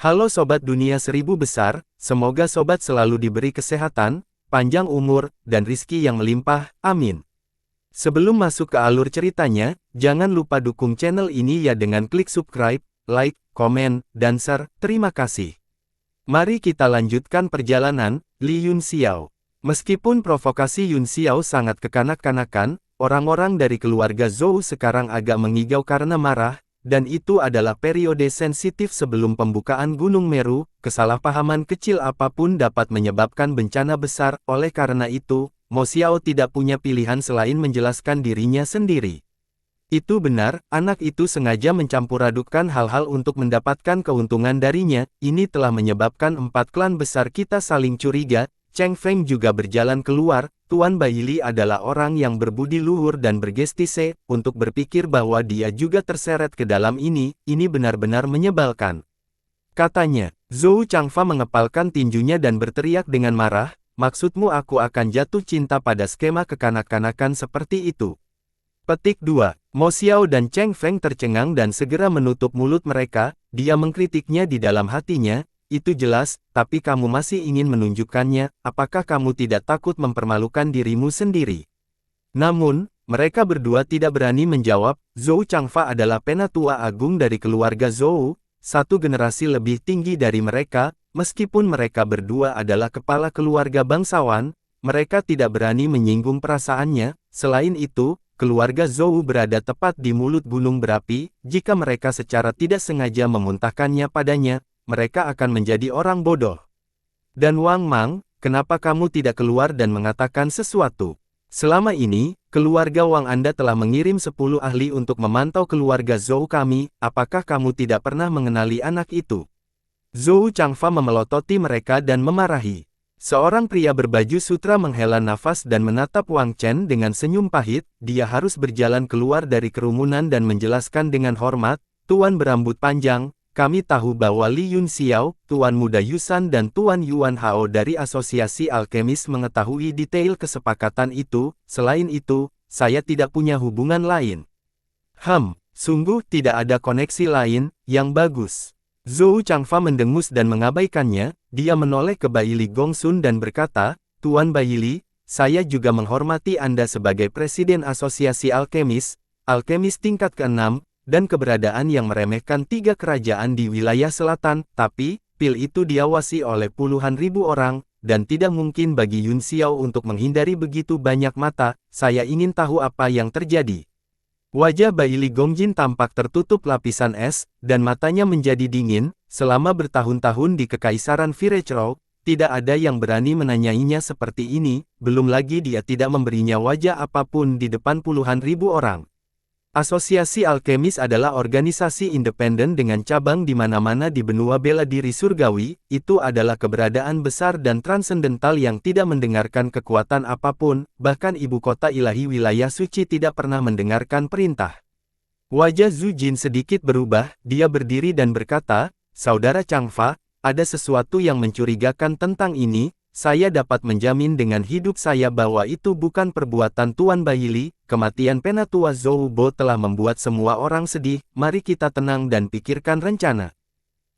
Halo Sobat Dunia Seribu Besar, semoga Sobat selalu diberi kesehatan, panjang umur, dan rizki yang melimpah, amin. Sebelum masuk ke alur ceritanya, jangan lupa dukung channel ini ya dengan klik subscribe, like, komen, dan share, terima kasih. Mari kita lanjutkan perjalanan, Li Yunxiao. Meskipun provokasi Yunxiao sangat kekanak-kanakan, orang-orang dari keluarga Zhou sekarang agak mengigau karena marah, dan itu adalah periode sensitif sebelum pembukaan Gunung Meru. Kesalahpahaman kecil apapun dapat menyebabkan bencana besar, oleh karena itu, Mo Xiao tidak punya pilihan selain menjelaskan dirinya sendiri. Itu benar, anak itu sengaja mencampur-adukkan hal-hal untuk mendapatkan keuntungan darinya. Ini telah menyebabkan 4 klan besar kita saling curiga. Cheng Feng juga berjalan keluar. Tuan Baili adalah orang yang berbudi luhur dan bergestise, untuk berpikir bahwa dia juga terseret ke dalam ini benar-benar menyebalkan. Katanya, Zhou Changfa mengepalkan tinjunya dan berteriak dengan marah, maksudmu aku akan jatuh cinta pada skema kekanak-kanakan seperti itu? Petik 2. Mo Xiao dan Cheng Feng tercengang dan segera menutup mulut mereka. Dia mengkritiknya di dalam hatinya, itu jelas, tapi kamu masih ingin menunjukkannya, apakah kamu tidak takut mempermalukan dirimu sendiri? Namun, mereka berdua tidak berani menjawab. Zhou Changfa adalah penatua agung dari keluarga Zhou, satu generasi lebih tinggi dari mereka. Meskipun mereka berdua adalah kepala keluarga bangsawan, mereka tidak berani menyinggung perasaannya. Selain itu, keluarga Zhou berada tepat di mulut gunung berapi. Jika mereka secara tidak sengaja memuntahkannya padanya, mereka akan menjadi orang bodoh. Dan Wang Mang, kenapa kamu tidak keluar dan mengatakan sesuatu? Selama ini, keluarga Wang Anda telah mengirim 10 ahli untuk memantau keluarga Zhou kami, apakah kamu tidak pernah mengenali anak itu? Zhou Changfa memelototi mereka dan memarahi. Seorang pria berbaju sutra menghela nafas dan menatap Wang Chen dengan senyum pahit. Dia harus berjalan keluar dari kerumunan dan menjelaskan dengan hormat, Tuan berambut panjang, kami tahu bahwa Li Yunxiao, Tuan Muda Yusan dan Tuan Yuan Hao dari Asosiasi Alkemis mengetahui detail kesepakatan itu. Selain itu, saya tidak punya hubungan lain. Sungguh tidak ada koneksi lain, yang bagus. Zhou Changfa mendengus dan mengabaikannya. Dia menoleh ke Baili Gongsun dan berkata, Tuan Baili, saya juga menghormati Anda sebagai Presiden Asosiasi Alkemis tingkat ke-6, dan keberadaan yang meremehkan 3 kerajaan di wilayah selatan, tapi, pil itu diawasi oleh puluhan ribu orang, dan tidak mungkin bagi Yunxiao untuk menghindari begitu banyak mata. Saya ingin tahu apa yang terjadi. Wajah Baili Gongjin tampak tertutup lapisan es, dan matanya menjadi dingin. Selama bertahun-tahun di Kekaisaran Virechou, tidak ada yang berani menanyainya seperti ini, belum lagi dia tidak memberinya wajah apapun di depan puluhan ribu orang. Asosiasi Alkemis adalah organisasi independen dengan cabang di mana-mana di benua bela diri surgawi. Itu adalah keberadaan besar dan transendental yang tidak mendengarkan kekuatan apapun, bahkan ibu kota ilahi wilayah suci tidak pernah mendengarkan perintah. Wajah Zhu Jin sedikit berubah, dia berdiri dan berkata, Saudara Changfa, ada sesuatu yang mencurigakan tentang ini. Saya dapat menjamin dengan hidup saya bahwa itu bukan perbuatan Tuan Baili. Kematian penatua Zhou Bo telah membuat semua orang sedih. Mari kita tenang dan pikirkan rencana.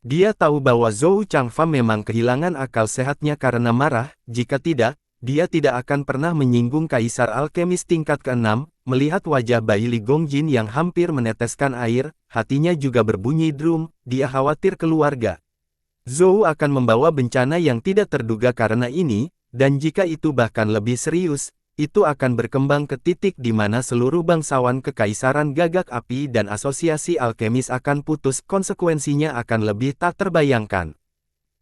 Dia tahu bahwa Zhou Changfa memang kehilangan akal sehatnya karena marah. Jika tidak, dia tidak akan pernah menyinggung Kaisar Alkemis tingkat ke-6. Melihat wajah Baili Gongjin yang hampir meneteskan air, hatinya juga berbunyi drum. Dia khawatir keluarga Zhou akan membawa bencana yang tidak terduga karena ini, dan jika itu bahkan lebih serius, itu akan berkembang ke titik di mana seluruh bangsawan kekaisaran gagak api dan asosiasi alkemis akan putus. Konsekuensinya akan lebih tak terbayangkan.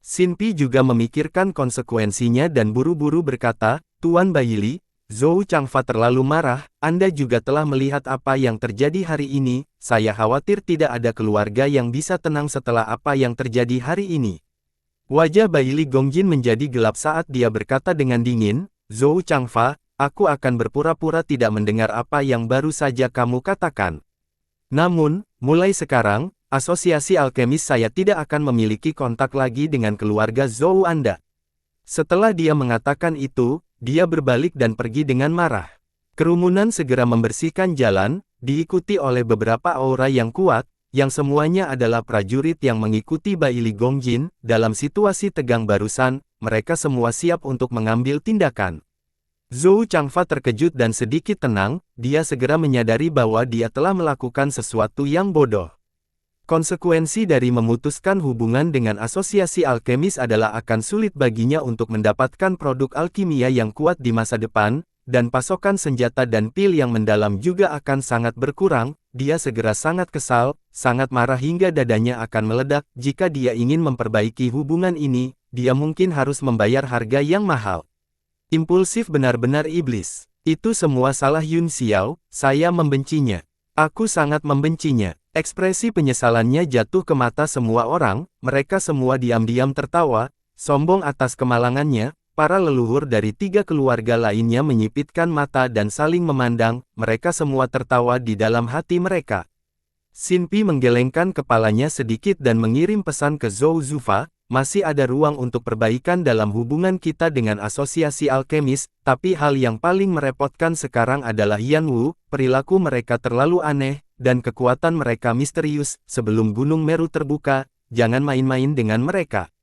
Xin Pi juga memikirkan konsekuensinya dan buru-buru berkata, Tuan Baili, Zhou Changfa terlalu marah. Anda juga telah melihat apa yang terjadi hari ini. Saya khawatir tidak ada keluarga yang bisa tenang setelah apa yang terjadi hari ini. Wajah Baili Gongjin menjadi gelap saat dia berkata dengan dingin, Zhou Changfa, aku akan berpura-pura tidak mendengar apa yang baru saja kamu katakan. Namun, mulai sekarang, Asosiasi Alkemis saya tidak akan memiliki kontak lagi dengan keluarga Zhou Anda. Setelah dia mengatakan itu, dia berbalik dan pergi dengan marah. Kerumunan segera membersihkan jalan, diikuti oleh beberapa aura yang kuat. yang semuanya adalah prajurit yang mengikuti Baili Gongjin. Dalam situasi tegang barusan, mereka semua siap untuk mengambil tindakan. Zhou Changfa terkejut dan sedikit tenang, dia segera menyadari bahwa dia telah melakukan sesuatu yang bodoh. Konsekuensi dari memutuskan hubungan dengan asosiasi alkemis adalah akan sulit baginya untuk mendapatkan produk alkimia yang kuat di masa depan, dan pasokan senjata dan pil yang mendalam juga akan sangat berkurang. Dia segera sangat kesal, sangat marah hingga dadanya akan meledak. Jika dia ingin memperbaiki hubungan ini, dia mungkin harus membayar harga yang mahal. Impulsif benar-benar iblis. Itu semua salah Yun Xiao, saya membencinya. Aku sangat membencinya. Ekspresi penyesalannya jatuh ke mata semua orang, mereka semua diam-diam tertawa, sombong atas kemalangannya. Para leluhur dari 3 keluarga lainnya menyipitkan mata dan saling memandang, mereka semua tertawa di dalam hati mereka. Xin Pi menggelengkan kepalanya sedikit dan mengirim pesan ke Zhou Zufa, masih ada ruang untuk perbaikan dalam hubungan kita dengan asosiasi alkemis, tapi hal yang paling merepotkan sekarang adalah Yan Wu, perilaku mereka terlalu aneh, dan kekuatan mereka misterius. Sebelum Gunung Meru terbuka, jangan main-main dengan mereka.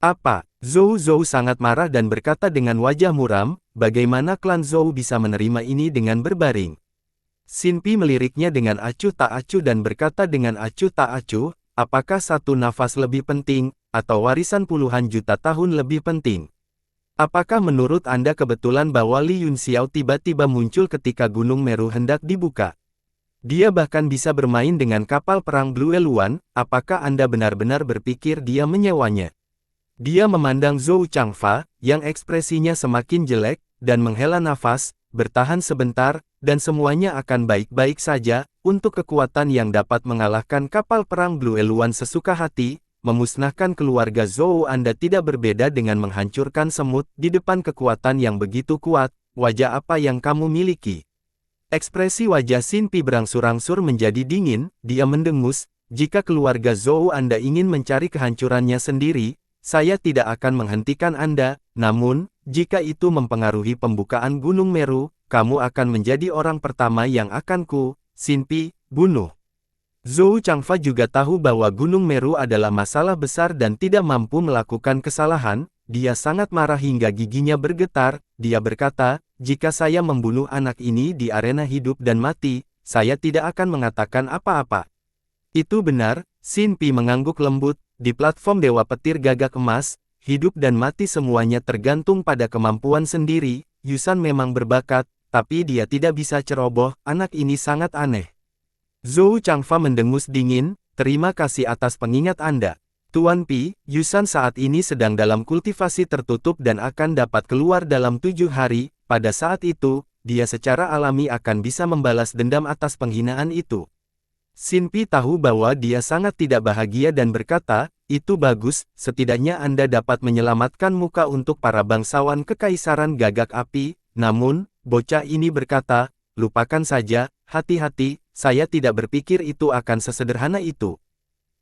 Apa? Zhou sangat marah dan berkata dengan wajah muram, bagaimana klan Zhou bisa menerima ini dengan berbaring. Xin Pi meliriknya dengan acuh tak acuh dan berkata dengan acuh tak acuh, apakah satu nafas lebih penting, atau warisan puluhan juta tahun lebih penting? Apakah menurut Anda kebetulan bahwa Li Yunxiao tiba-tiba muncul ketika Gunung Meru hendak dibuka? Dia bahkan bisa bermain dengan kapal perang Blue Eluan, apakah Anda benar-benar berpikir dia menyewanya? Dia memandang Zhou Changfa, yang ekspresinya semakin jelek, dan menghela nafas, bertahan sebentar, dan semuanya akan baik-baik saja. Untuk kekuatan yang dapat mengalahkan kapal perang Blue Eluan sesuka hati, memusnahkan keluarga Zhou Anda tidak berbeda dengan menghancurkan semut. Di depan kekuatan yang begitu kuat, wajah apa yang kamu miliki? Ekspresi wajah Xin Pi berangsur-angsur menjadi dingin, dia mendengus, jika keluarga Zhou Anda ingin mencari kehancurannya sendiri, saya tidak akan menghentikan Anda, namun, jika itu mempengaruhi pembukaan Gunung Meru, kamu akan menjadi orang pertama yang akan Xin Pi, bunuh. Zhou Changfa juga tahu bahwa Gunung Meru adalah masalah besar dan tidak mampu melakukan kesalahan. Dia sangat marah hingga giginya bergetar. Dia berkata, jika saya membunuh anak ini di arena hidup dan mati, saya tidak akan mengatakan apa-apa. Itu benar, Xin Pi mengangguk lembut. Di platform Dewa Petir Gagak Emas, hidup dan mati semuanya tergantung pada kemampuan sendiri. Yusan memang berbakat, tapi dia tidak bisa ceroboh. Anak ini sangat aneh. Zhou Changfa mendengus dingin, terima kasih atas pengingat Anda. Tuan Pi, Yusan saat ini sedang dalam kultivasi tertutup dan akan dapat keluar dalam 7 hari. Pada saat itu, dia secara alami akan bisa membalas dendam atas penghinaan itu. Xin Pi tahu bahwa dia sangat tidak bahagia dan berkata, itu bagus, setidaknya Anda dapat menyelamatkan muka untuk para bangsawan Kekaisaran Gagak Api. Namun, bocah ini berkata, lupakan saja, hati-hati, saya tidak berpikir itu akan sesederhana itu.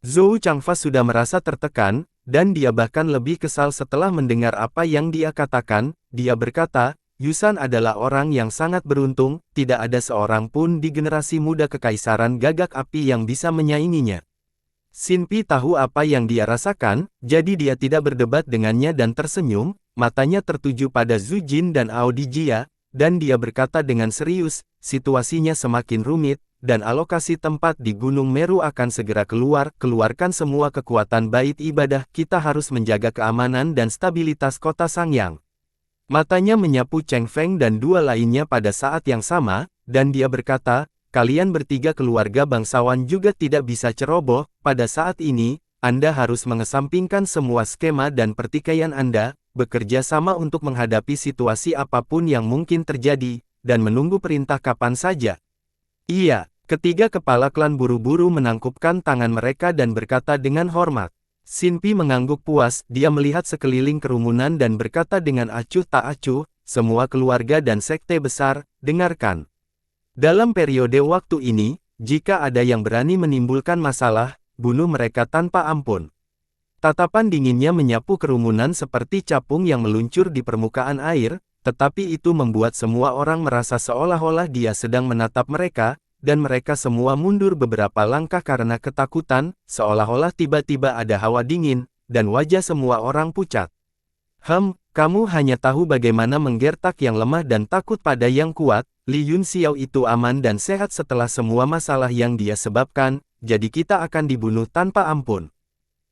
Zhou Changfa sudah merasa tertekan, dan dia bahkan lebih kesal setelah mendengar apa yang dia katakan. Dia berkata, Yusan adalah orang yang sangat beruntung, tidak ada seorang pun di generasi muda Kekaisaran Gagak Api yang bisa menyainginya. Xin Pi tahu apa yang dia rasakan, jadi dia tidak berdebat dengannya dan tersenyum, matanya tertuju pada Zhu Jin dan Ao Dijia, dan dia berkata dengan serius, situasinya semakin rumit, dan alokasi tempat di Gunung Meru akan segera keluarkan semua kekuatan bait ibadah, kita harus menjaga keamanan dan stabilitas kota Sangyang. Matanya menyapu Cheng Feng dan 2 lainnya pada saat yang sama, dan dia berkata, kalian bertiga keluarga bangsawan juga tidak bisa ceroboh. Pada saat ini, Anda harus mengesampingkan semua skema dan pertikaian Anda, bekerja sama untuk menghadapi situasi apapun yang mungkin terjadi, dan menunggu perintah kapan saja. Iya, ketiga kepala klan buru-buru menangkupkan tangan mereka dan berkata dengan hormat. Xin Pi mengangguk puas, dia melihat sekeliling kerumunan dan berkata dengan acuh tak acuh, semua keluarga dan sekte besar, dengarkan. Dalam periode waktu ini, jika ada yang berani menimbulkan masalah, bunuh mereka tanpa ampun. Tatapan dinginnya menyapu kerumunan seperti capung yang meluncur di permukaan air, tetapi itu membuat semua orang merasa seolah-olah dia sedang menatap mereka. dan mereka semua mundur beberapa langkah karena ketakutan, seolah-olah tiba-tiba ada hawa dingin, dan wajah semua orang pucat. Kamu hanya tahu bagaimana menggertak yang lemah dan takut pada yang kuat. Li Yunxiao itu aman dan sehat setelah semua masalah yang dia sebabkan, jadi kita akan dibunuh tanpa ampun.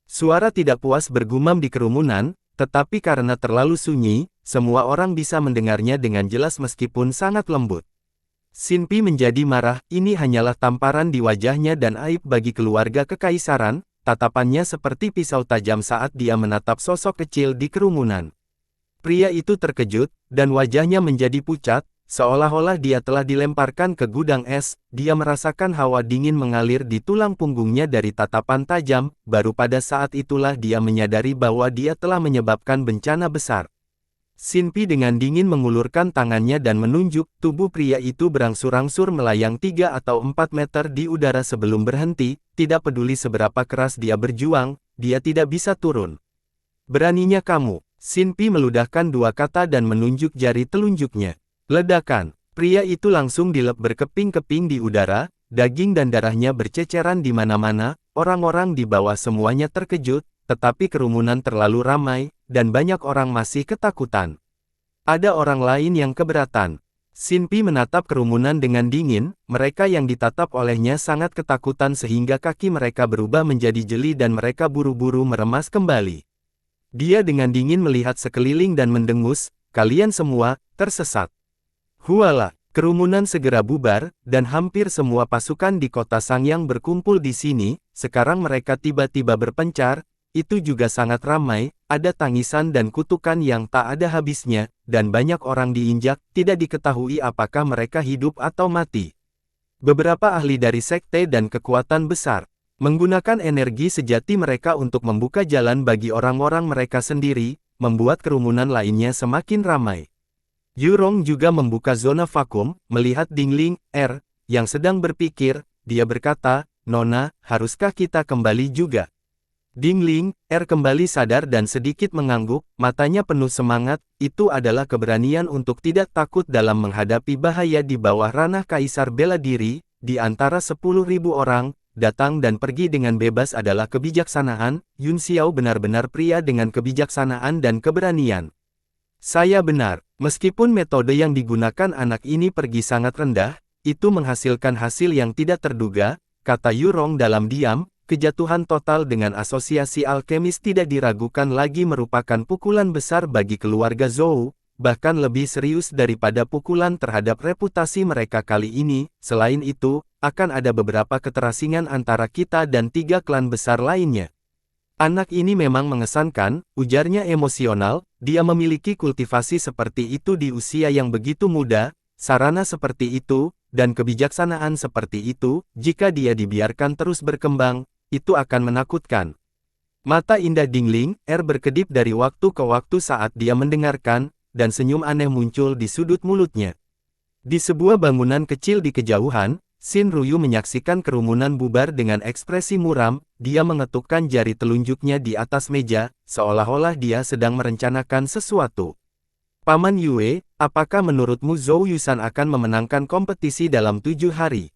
Suara tidak puas bergumam di kerumunan, tetapi karena terlalu sunyi, semua orang bisa mendengarnya dengan jelas meskipun sangat lembut. Xin Pi menjadi marah, ini hanyalah tamparan di wajahnya dan aib bagi keluarga kekaisaran, tatapannya seperti pisau tajam saat dia menatap sosok kecil di kerumunan. Pria itu terkejut, dan wajahnya menjadi pucat, seolah-olah dia telah dilemparkan ke gudang es. Dia merasakan hawa dingin mengalir di tulang punggungnya dari tatapan tajam, baru pada saat itulah dia menyadari bahwa dia telah menyebabkan bencana besar. Xin Pi dengan dingin mengulurkan tangannya dan menunjuk, tubuh pria itu berangsur-angsur melayang 3 atau 4 meter di udara sebelum berhenti, tidak peduli seberapa keras dia berjuang, dia tidak bisa turun. Beraninya kamu, Xin Pi meludahkan 2 kata dan menunjuk jari telunjuknya. Ledakan, pria itu langsung dilep berkeping-keping di udara, daging dan darahnya berceceran di mana-mana, orang-orang di bawah semuanya terkejut, tetapi kerumunan terlalu ramai, dan banyak orang masih ketakutan. Ada orang lain yang keberatan. Xin Pi menatap kerumunan dengan dingin, mereka yang ditatap olehnya sangat ketakutan sehingga kaki mereka berubah menjadi jeli dan mereka buru-buru meremas kembali. Dia dengan dingin melihat sekeliling dan mendengus, kalian semua, tersesat. Hualah, kerumunan segera bubar, dan hampir semua pasukan di kota Sangyang berkumpul di sini, sekarang mereka tiba-tiba berpencar, itu juga sangat ramai, ada tangisan dan kutukan yang tak ada habisnya, dan banyak orang diinjak, tidak diketahui apakah mereka hidup atau mati. Beberapa ahli dari sekte dan kekuatan besar, menggunakan energi sejati mereka untuk membuka jalan bagi orang-orang mereka sendiri, membuat kerumunan lainnya semakin ramai. Yurong juga membuka zona vakum, melihat Dingling, yang sedang berpikir, dia berkata, Nona, haruskah kita kembali juga? Dingling, kembali sadar dan sedikit mengangguk, matanya penuh semangat, itu adalah keberanian untuk tidak takut dalam menghadapi bahaya di bawah ranah kaisar bela diri, di antara 10.000 orang, datang dan pergi dengan bebas adalah kebijaksanaan. Yun Xiao benar-benar pria dengan kebijaksanaan dan keberanian. Saya benar, meskipun metode yang digunakan anak ini pergi sangat rendah, itu menghasilkan hasil yang tidak terduga, kata Yurong dalam diam, kejatuhan total dengan asosiasi alkemis tidak diragukan lagi merupakan pukulan besar bagi keluarga Zhou, bahkan lebih serius daripada pukulan terhadap reputasi mereka kali ini. Selain itu, akan ada beberapa keterasingan antara kita dan 3 klan besar lainnya. Anak ini memang mengesankan, ujarnya emosional, dia memiliki kultivasi seperti itu di usia yang begitu muda, sarana seperti itu, dan kebijaksanaan seperti itu, jika dia dibiarkan terus berkembang, itu akan menakutkan. Mata indah Dingling, berkedip dari waktu ke waktu saat dia mendengarkan, dan senyum aneh muncul di sudut mulutnya. Di sebuah bangunan kecil di kejauhan, Xin Ruyu menyaksikan kerumunan bubar dengan ekspresi muram, dia mengetukkan jari telunjuknya di atas meja, seolah-olah dia sedang merencanakan sesuatu. Paman Yue, apakah menurutmu Zhou Yusan akan memenangkan kompetisi dalam 7 hari?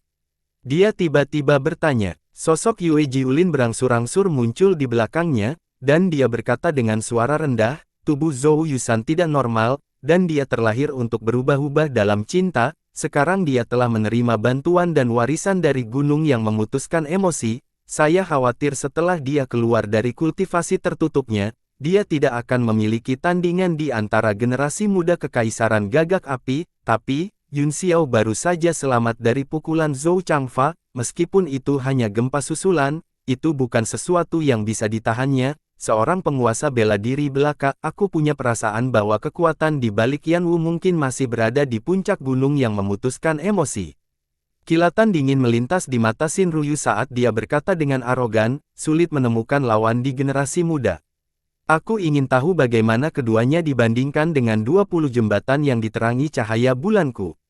Dia tiba-tiba bertanya. Sosok Yue Jiulin berangsur-angsur muncul di belakangnya, dan dia berkata dengan suara rendah, tubuh Zhou Yusan tidak normal, dan dia terlahir untuk berubah-ubah dalam cinta. Sekarang dia telah menerima bantuan dan warisan dari gunung yang memutuskan emosi. Saya khawatir setelah dia keluar dari kultivasi tertutupnya, dia tidak akan memiliki tandingan di antara generasi muda kekaisaran gagak api. Tapi, Yun Xiao baru saja selamat dari pukulan Zhou Changfa, meskipun itu hanya gempa susulan, itu bukan sesuatu yang bisa ditahannya. Seorang penguasa bela diri belaka, aku punya perasaan bahwa kekuatan di balik Yanwu mungkin masih berada di puncak gunung yang memutuskan emosi. Kilatan dingin melintas di mata Xin Ruyu saat dia berkata dengan arogan, sulit menemukan lawan di generasi muda. Aku ingin tahu bagaimana keduanya dibandingkan dengan 20 jembatan yang diterangi cahaya bulanku.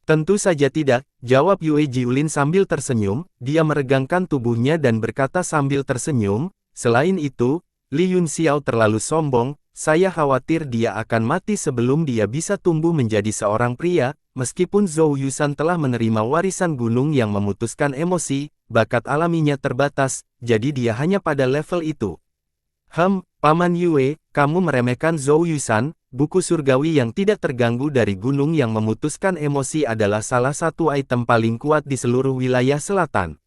Tentu saja tidak, jawab Yue Jiulin sambil tersenyum, dia meregangkan tubuhnya dan berkata sambil tersenyum, selain itu, Li Yun Xiao terlalu sombong, Saya khawatir dia akan mati sebelum dia bisa tumbuh menjadi seorang pria. Meskipun Zhou Yusan telah menerima warisan gunung yang memutuskan emosi, bakat alaminya terbatas, jadi dia hanya pada level itu. Paman Yue, kamu meremehkan Zhou Yusan. Buku surgawi yang tidak terganggu dari gunung yang memutuskan emosi adalah salah satu item paling kuat di seluruh wilayah selatan.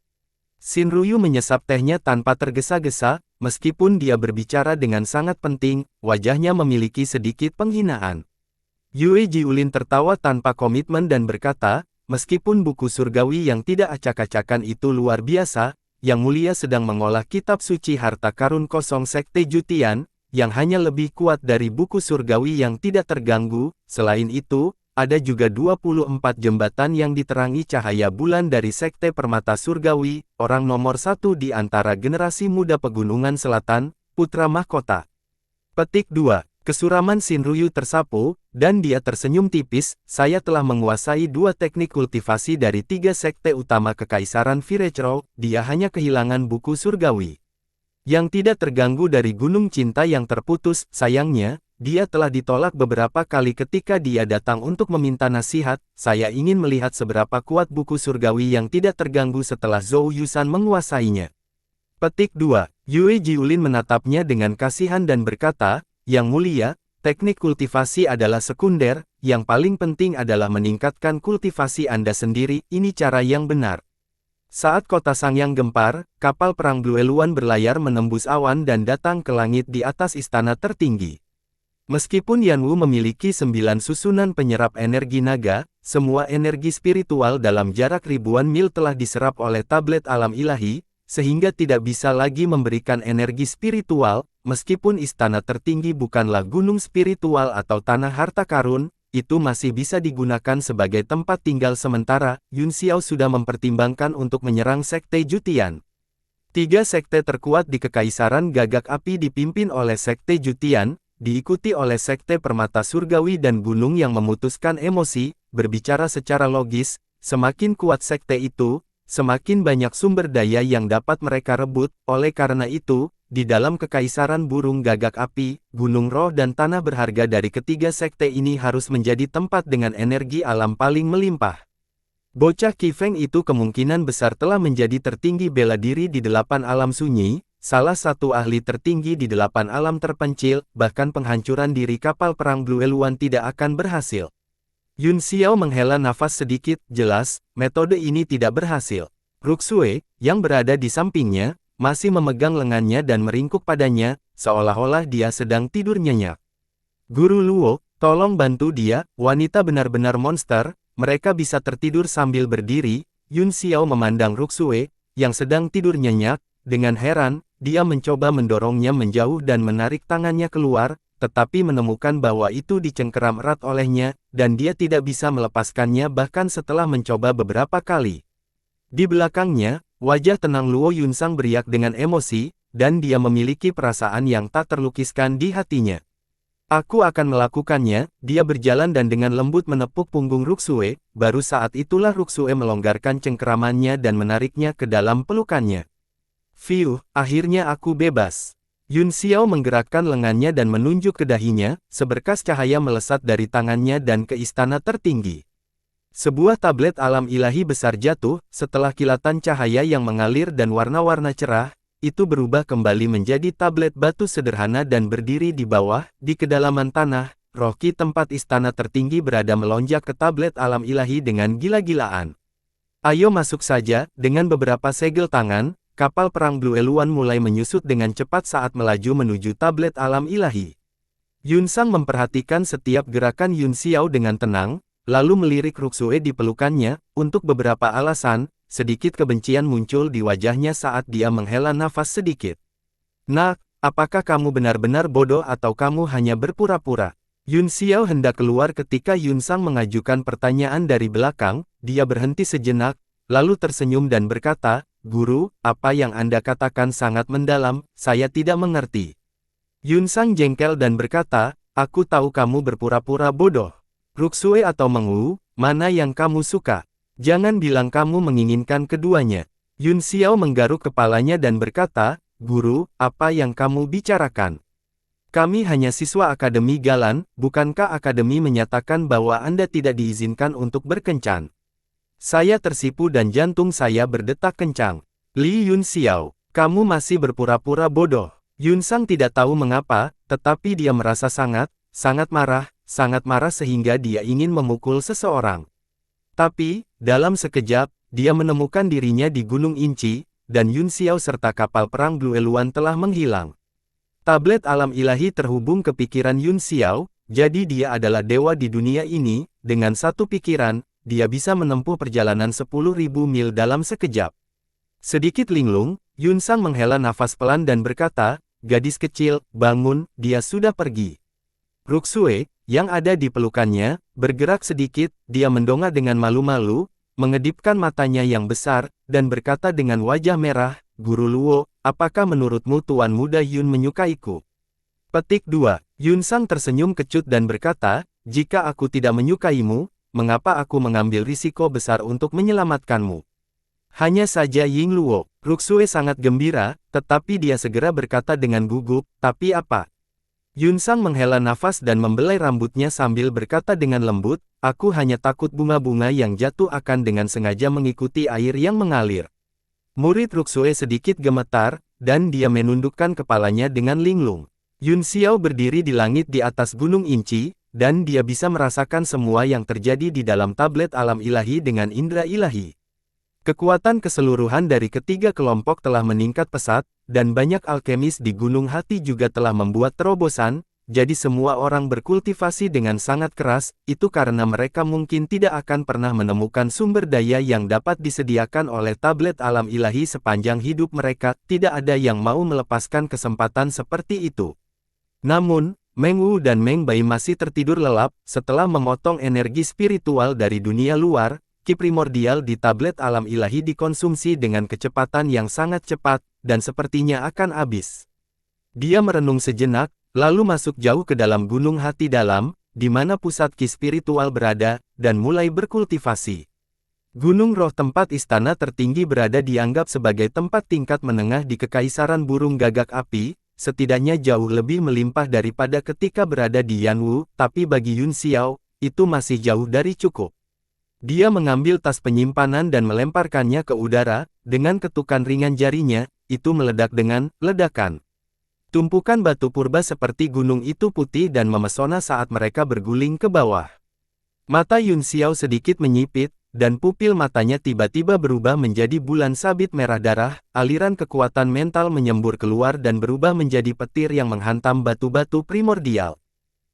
Shinryu menyesap tehnya tanpa tergesa-gesa, meskipun dia berbicara dengan sangat penting, wajahnya memiliki sedikit penghinaan. Yue Jiulin tertawa tanpa komitmen dan berkata, meskipun buku surgawi yang tidak acak-acakan itu luar biasa, Yang Mulia sedang mengolah kitab suci harta karun kosong Sekte Jutian, yang hanya lebih kuat dari buku surgawi yang tidak terganggu. Selain itu, ada juga 24 jembatan yang diterangi cahaya bulan dari Sekte Permata Surgawi, orang nomor satu di antara generasi muda Pegunungan Selatan, Putra Mahkota. Petik 2. Kesuraman Shinryu tersapu, dan dia tersenyum tipis. Saya telah menguasai 2 teknik kultivasi dari 3 sekte utama Kekaisaran Virechro. Dia hanya kehilangan buku surgawi yang tidak terganggu dari Gunung Cinta yang terputus. Sayangnya, dia telah ditolak beberapa kali ketika dia datang untuk meminta nasihat. Saya ingin melihat seberapa kuat buku surgawi yang tidak terganggu setelah Zhou Yusan menguasainya. Petik 2. Yue Jiulin menatapnya dengan kasihan dan berkata, Yang Mulia, teknik kultivasi adalah sekunder, yang paling penting adalah meningkatkan kultivasi Anda sendiri. Ini cara yang benar. Saat kota Sangyang gempar, kapal perang Blue Luan berlayar menembus awan dan datang ke langit di atas istana tertinggi. Meskipun Yanwu memiliki 9 susunan penyerap energi naga, semua energi spiritual dalam jarak ribuan mil telah diserap oleh tablet alam ilahi, sehingga tidak bisa lagi memberikan energi spiritual. Meskipun istana tertinggi bukanlah gunung spiritual atau tanah harta karun, itu masih bisa digunakan sebagai tempat tinggal sementara. Yun Xiao sudah mempertimbangkan untuk menyerang Sekte Jutian. 3 sekte terkuat di Kekaisaran Gagak Api dipimpin oleh Sekte Jutian, diikuti oleh Sekte Permata Surgawi dan Gunung yang memutuskan emosi. Berbicara secara logis, semakin kuat sekte itu, semakin banyak sumber daya yang dapat mereka rebut. Oleh karena itu, di dalam Kekaisaran Burung Gagak Api, Gunung Roh dan Tanah berharga dari ketiga sekte ini harus menjadi tempat dengan energi alam paling melimpah. Bocah Qifeng itu kemungkinan besar telah menjadi tertinggi bela diri di 8 alam sunyi, salah satu ahli tertinggi di 8 alam terpencil, bahkan penghancuran diri kapal perang Blue Luan tidak akan berhasil. Yun Xiao menghela nafas sedikit. Jelas, metode ini tidak berhasil. Ruxue, yang berada di sampingnya, masih memegang lengannya dan meringkuk padanya, seolah-olah dia sedang tidur nyenyak. Guru Luo, tolong bantu dia. Wanita benar-benar monster, mereka bisa tertidur sambil berdiri. Yun Xiao memandang Ruxue, yang sedang tidur nyenyak. Dengan heran, dia mencoba mendorongnya menjauh dan menarik tangannya keluar, tetapi menemukan bahwa itu dicengkeram erat olehnya, dan dia tidak bisa melepaskannya bahkan setelah mencoba beberapa kali. Di belakangnya, wajah tenang Luo Yunsang beriak dengan emosi, dan dia memiliki perasaan yang tak terlukiskan di hatinya. Aku akan melakukannya. Dia berjalan dan dengan lembut menepuk punggung Ruxue. Baru saat itulah Ruxue melonggarkan cengkeramannya dan menariknya ke dalam pelukannya. Fiuh, akhirnya aku bebas. Yun Xiao menggerakkan lengannya dan menunjuk ke dahinya, seberkas cahaya melesat dari tangannya dan ke istana tertinggi. Sebuah tablet alam ilahi besar jatuh. Setelah kilatan cahaya yang mengalir dan warna-warna cerah, itu berubah kembali menjadi tablet batu sederhana dan berdiri di bawah. Di kedalaman tanah, roh Qi tempat istana tertinggi berada melonjak ke tablet alam ilahi dengan gila-gilaan. Ayo masuk saja. Dengan beberapa segel tangan, kapal perang Blue Luan mulai menyusut dengan cepat saat melaju menuju tablet alam ilahi. Yunsang memperhatikan setiap gerakan Yun Xiao dengan tenang, lalu melirik Ruxue di pelukannya. Untuk beberapa alasan, sedikit kebencian muncul di wajahnya saat dia menghela nafas sedikit. Nak, apakah kamu benar-benar bodoh atau kamu hanya berpura-pura? Yun Xiao hendak keluar ketika Yunsang mengajukan pertanyaan dari belakang. Dia berhenti sejenak, lalu tersenyum dan berkata, Guru, apa yang Anda katakan sangat mendalam, saya tidak mengerti. Yunsang jengkel dan berkata, aku tahu kamu berpura-pura bodoh. Ruxue atau Mengwu, mana yang kamu suka? Jangan bilang kamu menginginkan keduanya. Yun Xiao menggaruk kepalanya dan berkata, Guru, apa yang kamu bicarakan? Kami hanya siswa Akademi Galan, bukankah Akademi menyatakan bahwa Anda tidak diizinkan untuk berkencan? Saya tersipu dan jantung saya berdetak kencang. Li Yunxiao, kamu masih berpura-pura bodoh. Yunsang tidak tahu mengapa, tetapi dia merasa sangat marah sehingga dia ingin memukul seseorang. Tapi, dalam sekejap, dia menemukan dirinya di Gunung Inci, dan Yunxiao serta kapal perang Blue Eluan telah menghilang. Tablet alam ilahi terhubung ke pikiran Yunxiao, jadi dia adalah dewa di dunia ini. Dengan satu pikiran, dia bisa menempuh perjalanan 10.000 mil dalam sekejap. Sedikit linglung, Yunsang menghela nafas pelan dan berkata, "Gadis kecil, bangun, dia sudah pergi." Ruxue, yang ada di pelukannya, bergerak sedikit, dia mendongak dengan malu-malu, mengedipkan matanya yang besar, dan berkata dengan wajah merah, "Guru Luo, apakah menurutmu Tuan Muda Yun menyukaiku?" Petik 2. Yunsang tersenyum kecut dan berkata, "Jika aku tidak menyukaimu, mengapa aku mengambil risiko besar untuk menyelamatkanmu?" Hanya saja Ying Luo. Ruxue sangat gembira, tetapi dia segera berkata dengan gugup, "Tapi apa?" Yunsang menghela nafas dan membelai rambutnya sambil berkata dengan lembut, "Aku hanya takut bunga-bunga yang jatuh akan dengan sengaja mengikuti air yang mengalir." Murid Ruxue sedikit gemetar, dan dia menundukkan kepalanya dengan linglung. Yunxiao berdiri di langit di atas Gunung Inci, dan dia bisa merasakan semua yang terjadi di dalam tablet alam ilahi dengan indera ilahi. Kekuatan keseluruhan dari ketiga kelompok telah meningkat pesat, dan banyak alkemis di Gunung Hati juga telah membuat terobosan, jadi semua orang berkultivasi dengan sangat keras, itu karena mereka mungkin tidak akan pernah menemukan sumber daya yang dapat disediakan oleh tablet alam ilahi sepanjang hidup mereka, tidak ada yang mau melepaskan kesempatan seperti itu. Namun, Meng Wu dan Meng Bai masih tertidur lelap, setelah memotong energi spiritual dari dunia luar. Ki primordial di tablet alam ilahi dikonsumsi dengan kecepatan yang sangat cepat, dan sepertinya akan habis. Dia merenung sejenak, lalu masuk jauh ke dalam Gunung Hati Dalam, di mana pusat ki spiritual berada, dan mulai berkultivasi. Gunung Roh tempat istana tertinggi berada dianggap sebagai tempat tingkat menengah di Kekaisaran Burung Gagak Api, setidaknya jauh lebih melimpah daripada ketika berada di Yanwu, tapi bagi Yunxiao, itu masih jauh dari cukup. Dia mengambil tas penyimpanan dan melemparkannya ke udara, dengan ketukan ringan jarinya, itu meledak dengan ledakan. Tumpukan batu purba seperti gunung itu putih dan memesona saat mereka berguling ke bawah. Mata Yunxiao sedikit menyipit, dan pupil matanya tiba-tiba berubah menjadi bulan sabit merah darah, aliran kekuatan mental menyembur keluar dan berubah menjadi petir yang menghantam batu-batu primordial.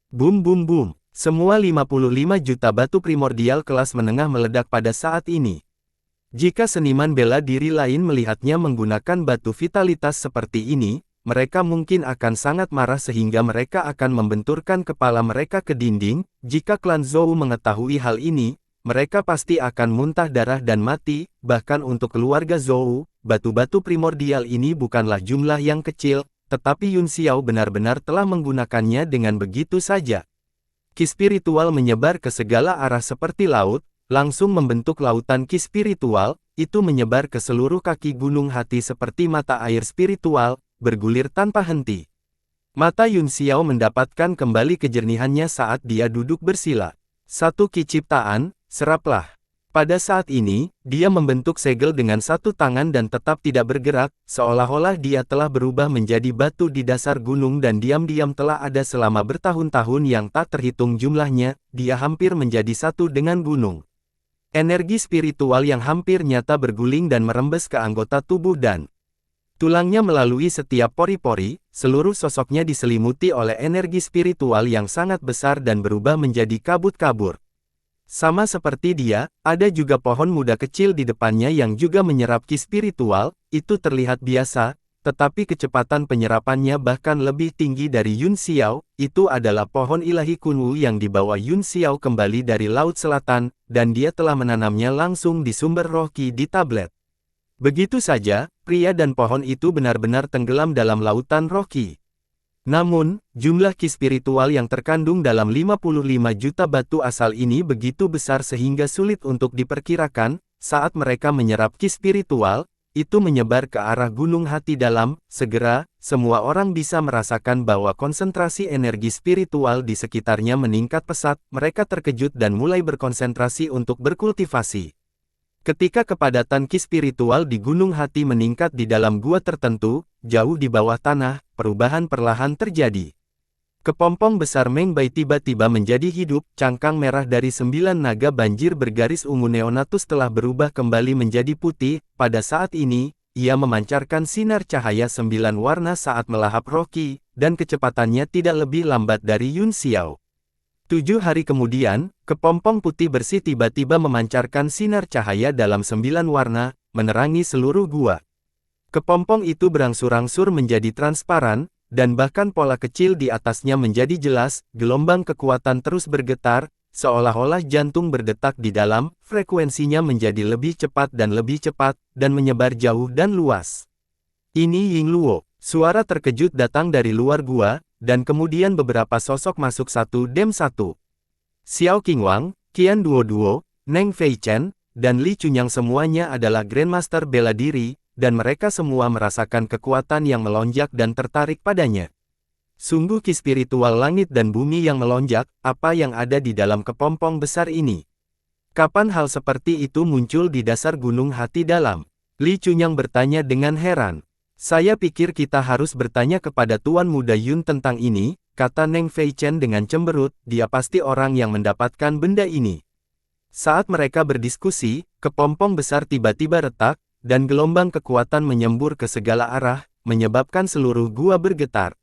Bum bum bum. Semua 55 juta batu primordial kelas menengah meledak pada saat ini. Jika seniman bela diri lain melihatnya menggunakan batu vitalitas seperti ini, mereka mungkin akan sangat marah sehingga mereka akan membenturkan kepala mereka ke dinding. Jika klan Zhou mengetahui hal ini, mereka pasti akan muntah darah dan mati. Bahkan untuk keluarga Zhou, batu-batu primordial ini bukanlah jumlah yang kecil, tetapi Yunxiao benar-benar telah menggunakannya dengan begitu saja. Ki spiritual menyebar ke segala arah seperti laut, langsung membentuk lautan ki spiritual, itu menyebar ke seluruh kaki Gunung Hati seperti mata air spiritual, bergulir tanpa henti. Mata Yunxiao mendapatkan kembali kejernihannya saat dia duduk bersila. Satu ki ciptaan, seraplah. Pada saat ini, dia membentuk segel dengan satu tangan dan tetap tidak bergerak, seolah-olah dia telah berubah menjadi batu di dasar gunung dan diam-diam telah ada selama bertahun-tahun yang tak terhitung jumlahnya, dia hampir menjadi satu dengan gunung. Energi spiritual yang hampir nyata berguling dan merembes ke anggota tubuh dan tulangnya melalui setiap pori-pori, seluruh sosoknya diselimuti oleh energi spiritual yang sangat besar dan berubah menjadi kabut-kabut. Sama seperti dia, ada juga pohon muda kecil di depannya yang juga menyerap ki spiritual, itu terlihat biasa, tetapi kecepatan penyerapannya bahkan lebih tinggi dari Yunxiao, itu adalah pohon ilahi Kunwu yang dibawa Yunxiao kembali dari Laut Selatan, dan dia telah menanamnya langsung di sumber roh ki di tablet. Begitu saja, pria dan pohon itu benar-benar tenggelam dalam lautan roh ki. Namun, jumlah ki spiritual yang terkandung dalam 55 juta batu asal ini begitu besar sehingga sulit untuk diperkirakan. Saat mereka menyerap ki spiritual, itu menyebar ke arah Gunung Hati Dalam. Segera, semua orang bisa merasakan bahwa konsentrasi energi spiritual di sekitarnya meningkat pesat, mereka terkejut dan mulai berkonsentrasi untuk berkultivasi. Ketika kepadatan ki spiritual di Gunung Hati meningkat di dalam gua tertentu, jauh di bawah tanah, perubahan perlahan terjadi. Kepompong besar Meng Bai tiba-tiba menjadi hidup, cangkang merah dari 9 naga banjir bergaris ungu Neonatus telah berubah kembali menjadi putih, pada saat ini, ia memancarkan sinar cahaya 9 warna saat melahap roh Qi, dan kecepatannya tidak lebih lambat dari Yun Xiao. 7 hari kemudian, kepompong putih bersih tiba-tiba memancarkan sinar cahaya dalam 9 warna, menerangi seluruh gua. Kepompong itu berangsur-angsur menjadi transparan, dan bahkan pola kecil di atasnya menjadi jelas, gelombang kekuatan terus bergetar, seolah-olah jantung berdetak di dalam, frekuensinya menjadi lebih cepat, dan menyebar jauh dan luas. Ini Ying Luo. Suara terkejut datang dari luar gua, dan kemudian beberapa sosok masuk satu demi satu. Xiao Qingwang, Qian Duo, Neng Fei Chen, dan Li Chunyang semuanya adalah Grandmaster bela diri, dan mereka semua merasakan kekuatan yang melonjak dan tertarik padanya. Sungguh ki spiritual langit dan bumi yang melonjak, apa yang ada di dalam kepompong besar ini? Kapan hal seperti itu muncul di dasar Gunung Hati dalam? Li Chunyang bertanya dengan heran. Saya pikir kita harus bertanya kepada Tuan Muda Yun tentang ini, kata Neng Fei Chen dengan cemberut, dia pasti orang yang mendapatkan benda ini. Saat mereka berdiskusi, kepompong besar tiba-tiba retak, dan gelombang kekuatan menyembur ke segala arah, menyebabkan seluruh gua bergetar.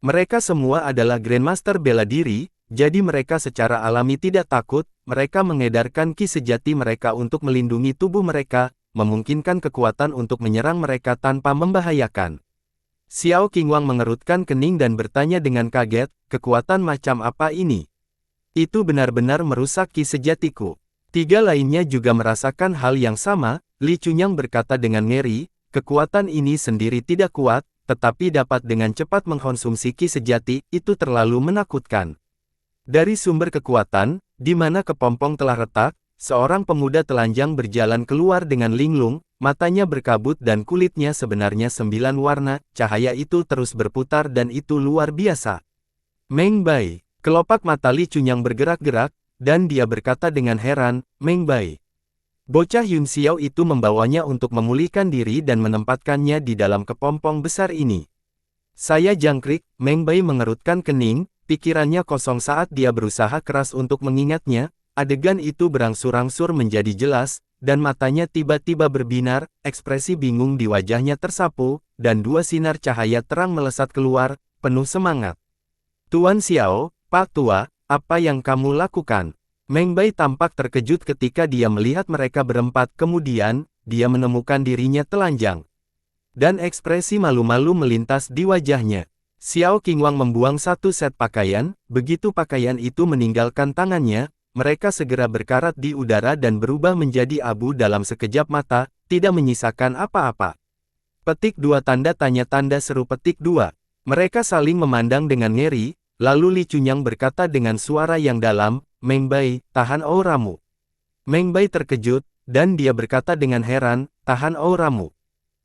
Mereka semua adalah Grandmaster bela diri, jadi mereka secara alami tidak takut, mereka mengedarkan ki sejati mereka untuk melindungi tubuh mereka, memungkinkan kekuatan untuk menyerang mereka tanpa membahayakan. Xiao Qingwang mengerutkan kening dan bertanya dengan kaget, kekuatan macam apa ini? Itu benar-benar merusak ki sejatiku. 3 lainnya juga merasakan hal yang sama. Li Chunyang berkata dengan ngeri, kekuatan ini sendiri tidak kuat, tetapi dapat dengan cepat mengkonsumsi ki sejati, itu terlalu menakutkan. Dari sumber kekuatan, di mana kepompong telah retak, seorang pemuda telanjang berjalan keluar dengan linglung, matanya berkabut dan kulitnya sebenarnya 9 warna, cahaya itu terus berputar dan itu luar biasa. Meng Bai, kelopak mata Li Chunyang bergerak-gerak, dan dia berkata dengan heran, Meng Bai. Bocah Yun Xiao itu membawanya untuk memulihkan diri dan menempatkannya di dalam kepompong besar ini. Saya jangkrik, Meng Bai mengerutkan kening, pikirannya kosong saat dia berusaha keras untuk mengingatnya, adegan itu berangsur-angsur menjadi jelas, dan matanya tiba-tiba berbinar, ekspresi bingung di wajahnya tersapu, dan 2 sinar cahaya terang melesat keluar, penuh semangat. Tuan Xiao, Pak Tua, apa yang kamu lakukan? Meng Bai tampak terkejut ketika dia melihat mereka berempat, kemudian, dia menemukan dirinya telanjang. Dan ekspresi malu-malu melintas di wajahnya. Xiao Qingwang membuang 1 set pakaian, begitu pakaian itu meninggalkan tangannya, mereka segera berkarat di udara dan berubah menjadi abu dalam sekejap mata, tidak menyisakan apa-apa. Petik 2 tanda tanya tanda seru petik 2. Mereka saling memandang dengan ngeri, lalu Li Chunyang berkata dengan suara yang dalam, Meng Bai, tahan auramu. Meng Bai terkejut, dan dia berkata dengan heran, tahan auramu.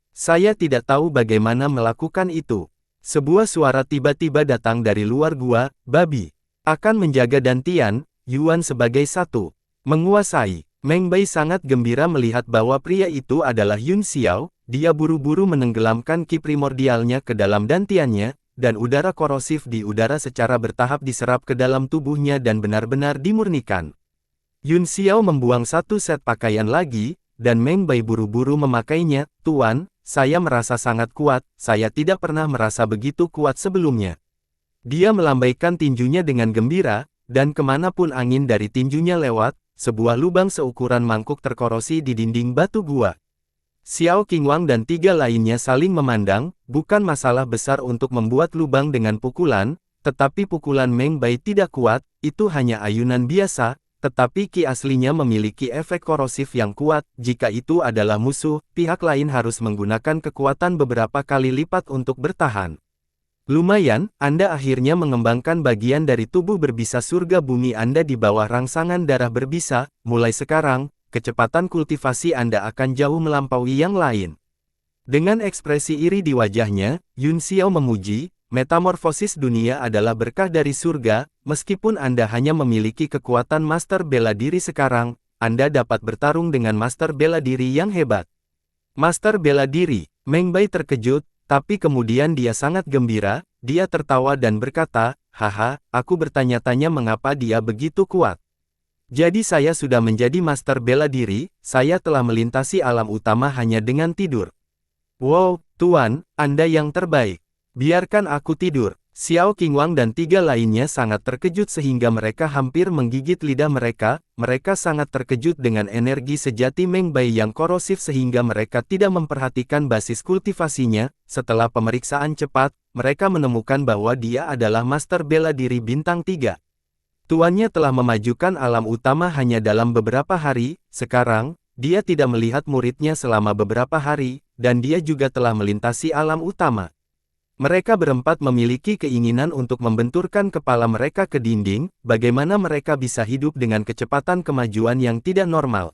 Saya tidak tahu bagaimana melakukan itu. Sebuah suara tiba-tiba datang dari luar gua, babi. Akan menjaga dantian, Yuan sebagai satu. Menguasai. Meng Bai sangat gembira melihat bahwa pria itu adalah Yun Xiao, dia buru-buru menenggelamkan ki primordialnya ke dalam dantiannya, dan udara korosif di udara secara bertahap diserap ke dalam tubuhnya dan benar-benar dimurnikan. Yun Xiao membuang 1 set pakaian lagi, dan Meng Bai buru-buru memakainya, Tuan, saya merasa sangat kuat, saya tidak pernah merasa begitu kuat sebelumnya. Dia melambaikan tinjunya dengan gembira, dan kemanapun angin dari tinjunya lewat, sebuah lubang seukuran mangkuk terkorosi di dinding batu gua. Xiao Qingwang dan 3 lainnya saling memandang, bukan masalah besar untuk membuat lubang dengan pukulan, tetapi pukulan Meng Bai tidak kuat, itu hanya ayunan biasa, tetapi ki aslinya memiliki efek korosif yang kuat, jika itu adalah musuh, pihak lain harus menggunakan kekuatan beberapa kali lipat untuk bertahan. Lumayan, Anda akhirnya mengembangkan bagian dari tubuh berbisa surga bumi Anda di bawah rangsangan darah berbisa, mulai sekarang, kecepatan kultivasi Anda akan jauh melampaui yang lain. Dengan ekspresi iri di wajahnya, Yun Xiao memuji, metamorfosis dunia adalah berkah dari surga, meskipun Anda hanya memiliki kekuatan master bela diri sekarang, Anda dapat bertarung dengan master bela diri yang hebat. Master bela diri, Meng Bai terkejut, tapi kemudian dia sangat gembira, dia tertawa dan berkata, haha, aku bertanya-tanya mengapa dia begitu kuat. Jadi saya sudah menjadi master bela diri, saya telah melintasi alam utama hanya dengan tidur. Wow, Tuan, Anda yang terbaik. Biarkan aku tidur. Xiao Qingwang dan 3 lainnya sangat terkejut sehingga mereka hampir menggigit lidah mereka. Mereka sangat terkejut dengan energi sejati Meng Bai yang korosif sehingga mereka tidak memperhatikan basis kultivasinya. Setelah pemeriksaan cepat, mereka menemukan bahwa dia adalah master bela diri bintang 3. Tuannya telah memajukan alam utama hanya dalam beberapa hari. Sekarang, dia tidak melihat muridnya selama beberapa hari, dan dia juga telah melintasi alam utama. Mereka berempat memiliki keinginan untuk membenturkan kepala mereka ke dinding, bagaimana mereka bisa hidup dengan kecepatan kemajuan yang tidak normal.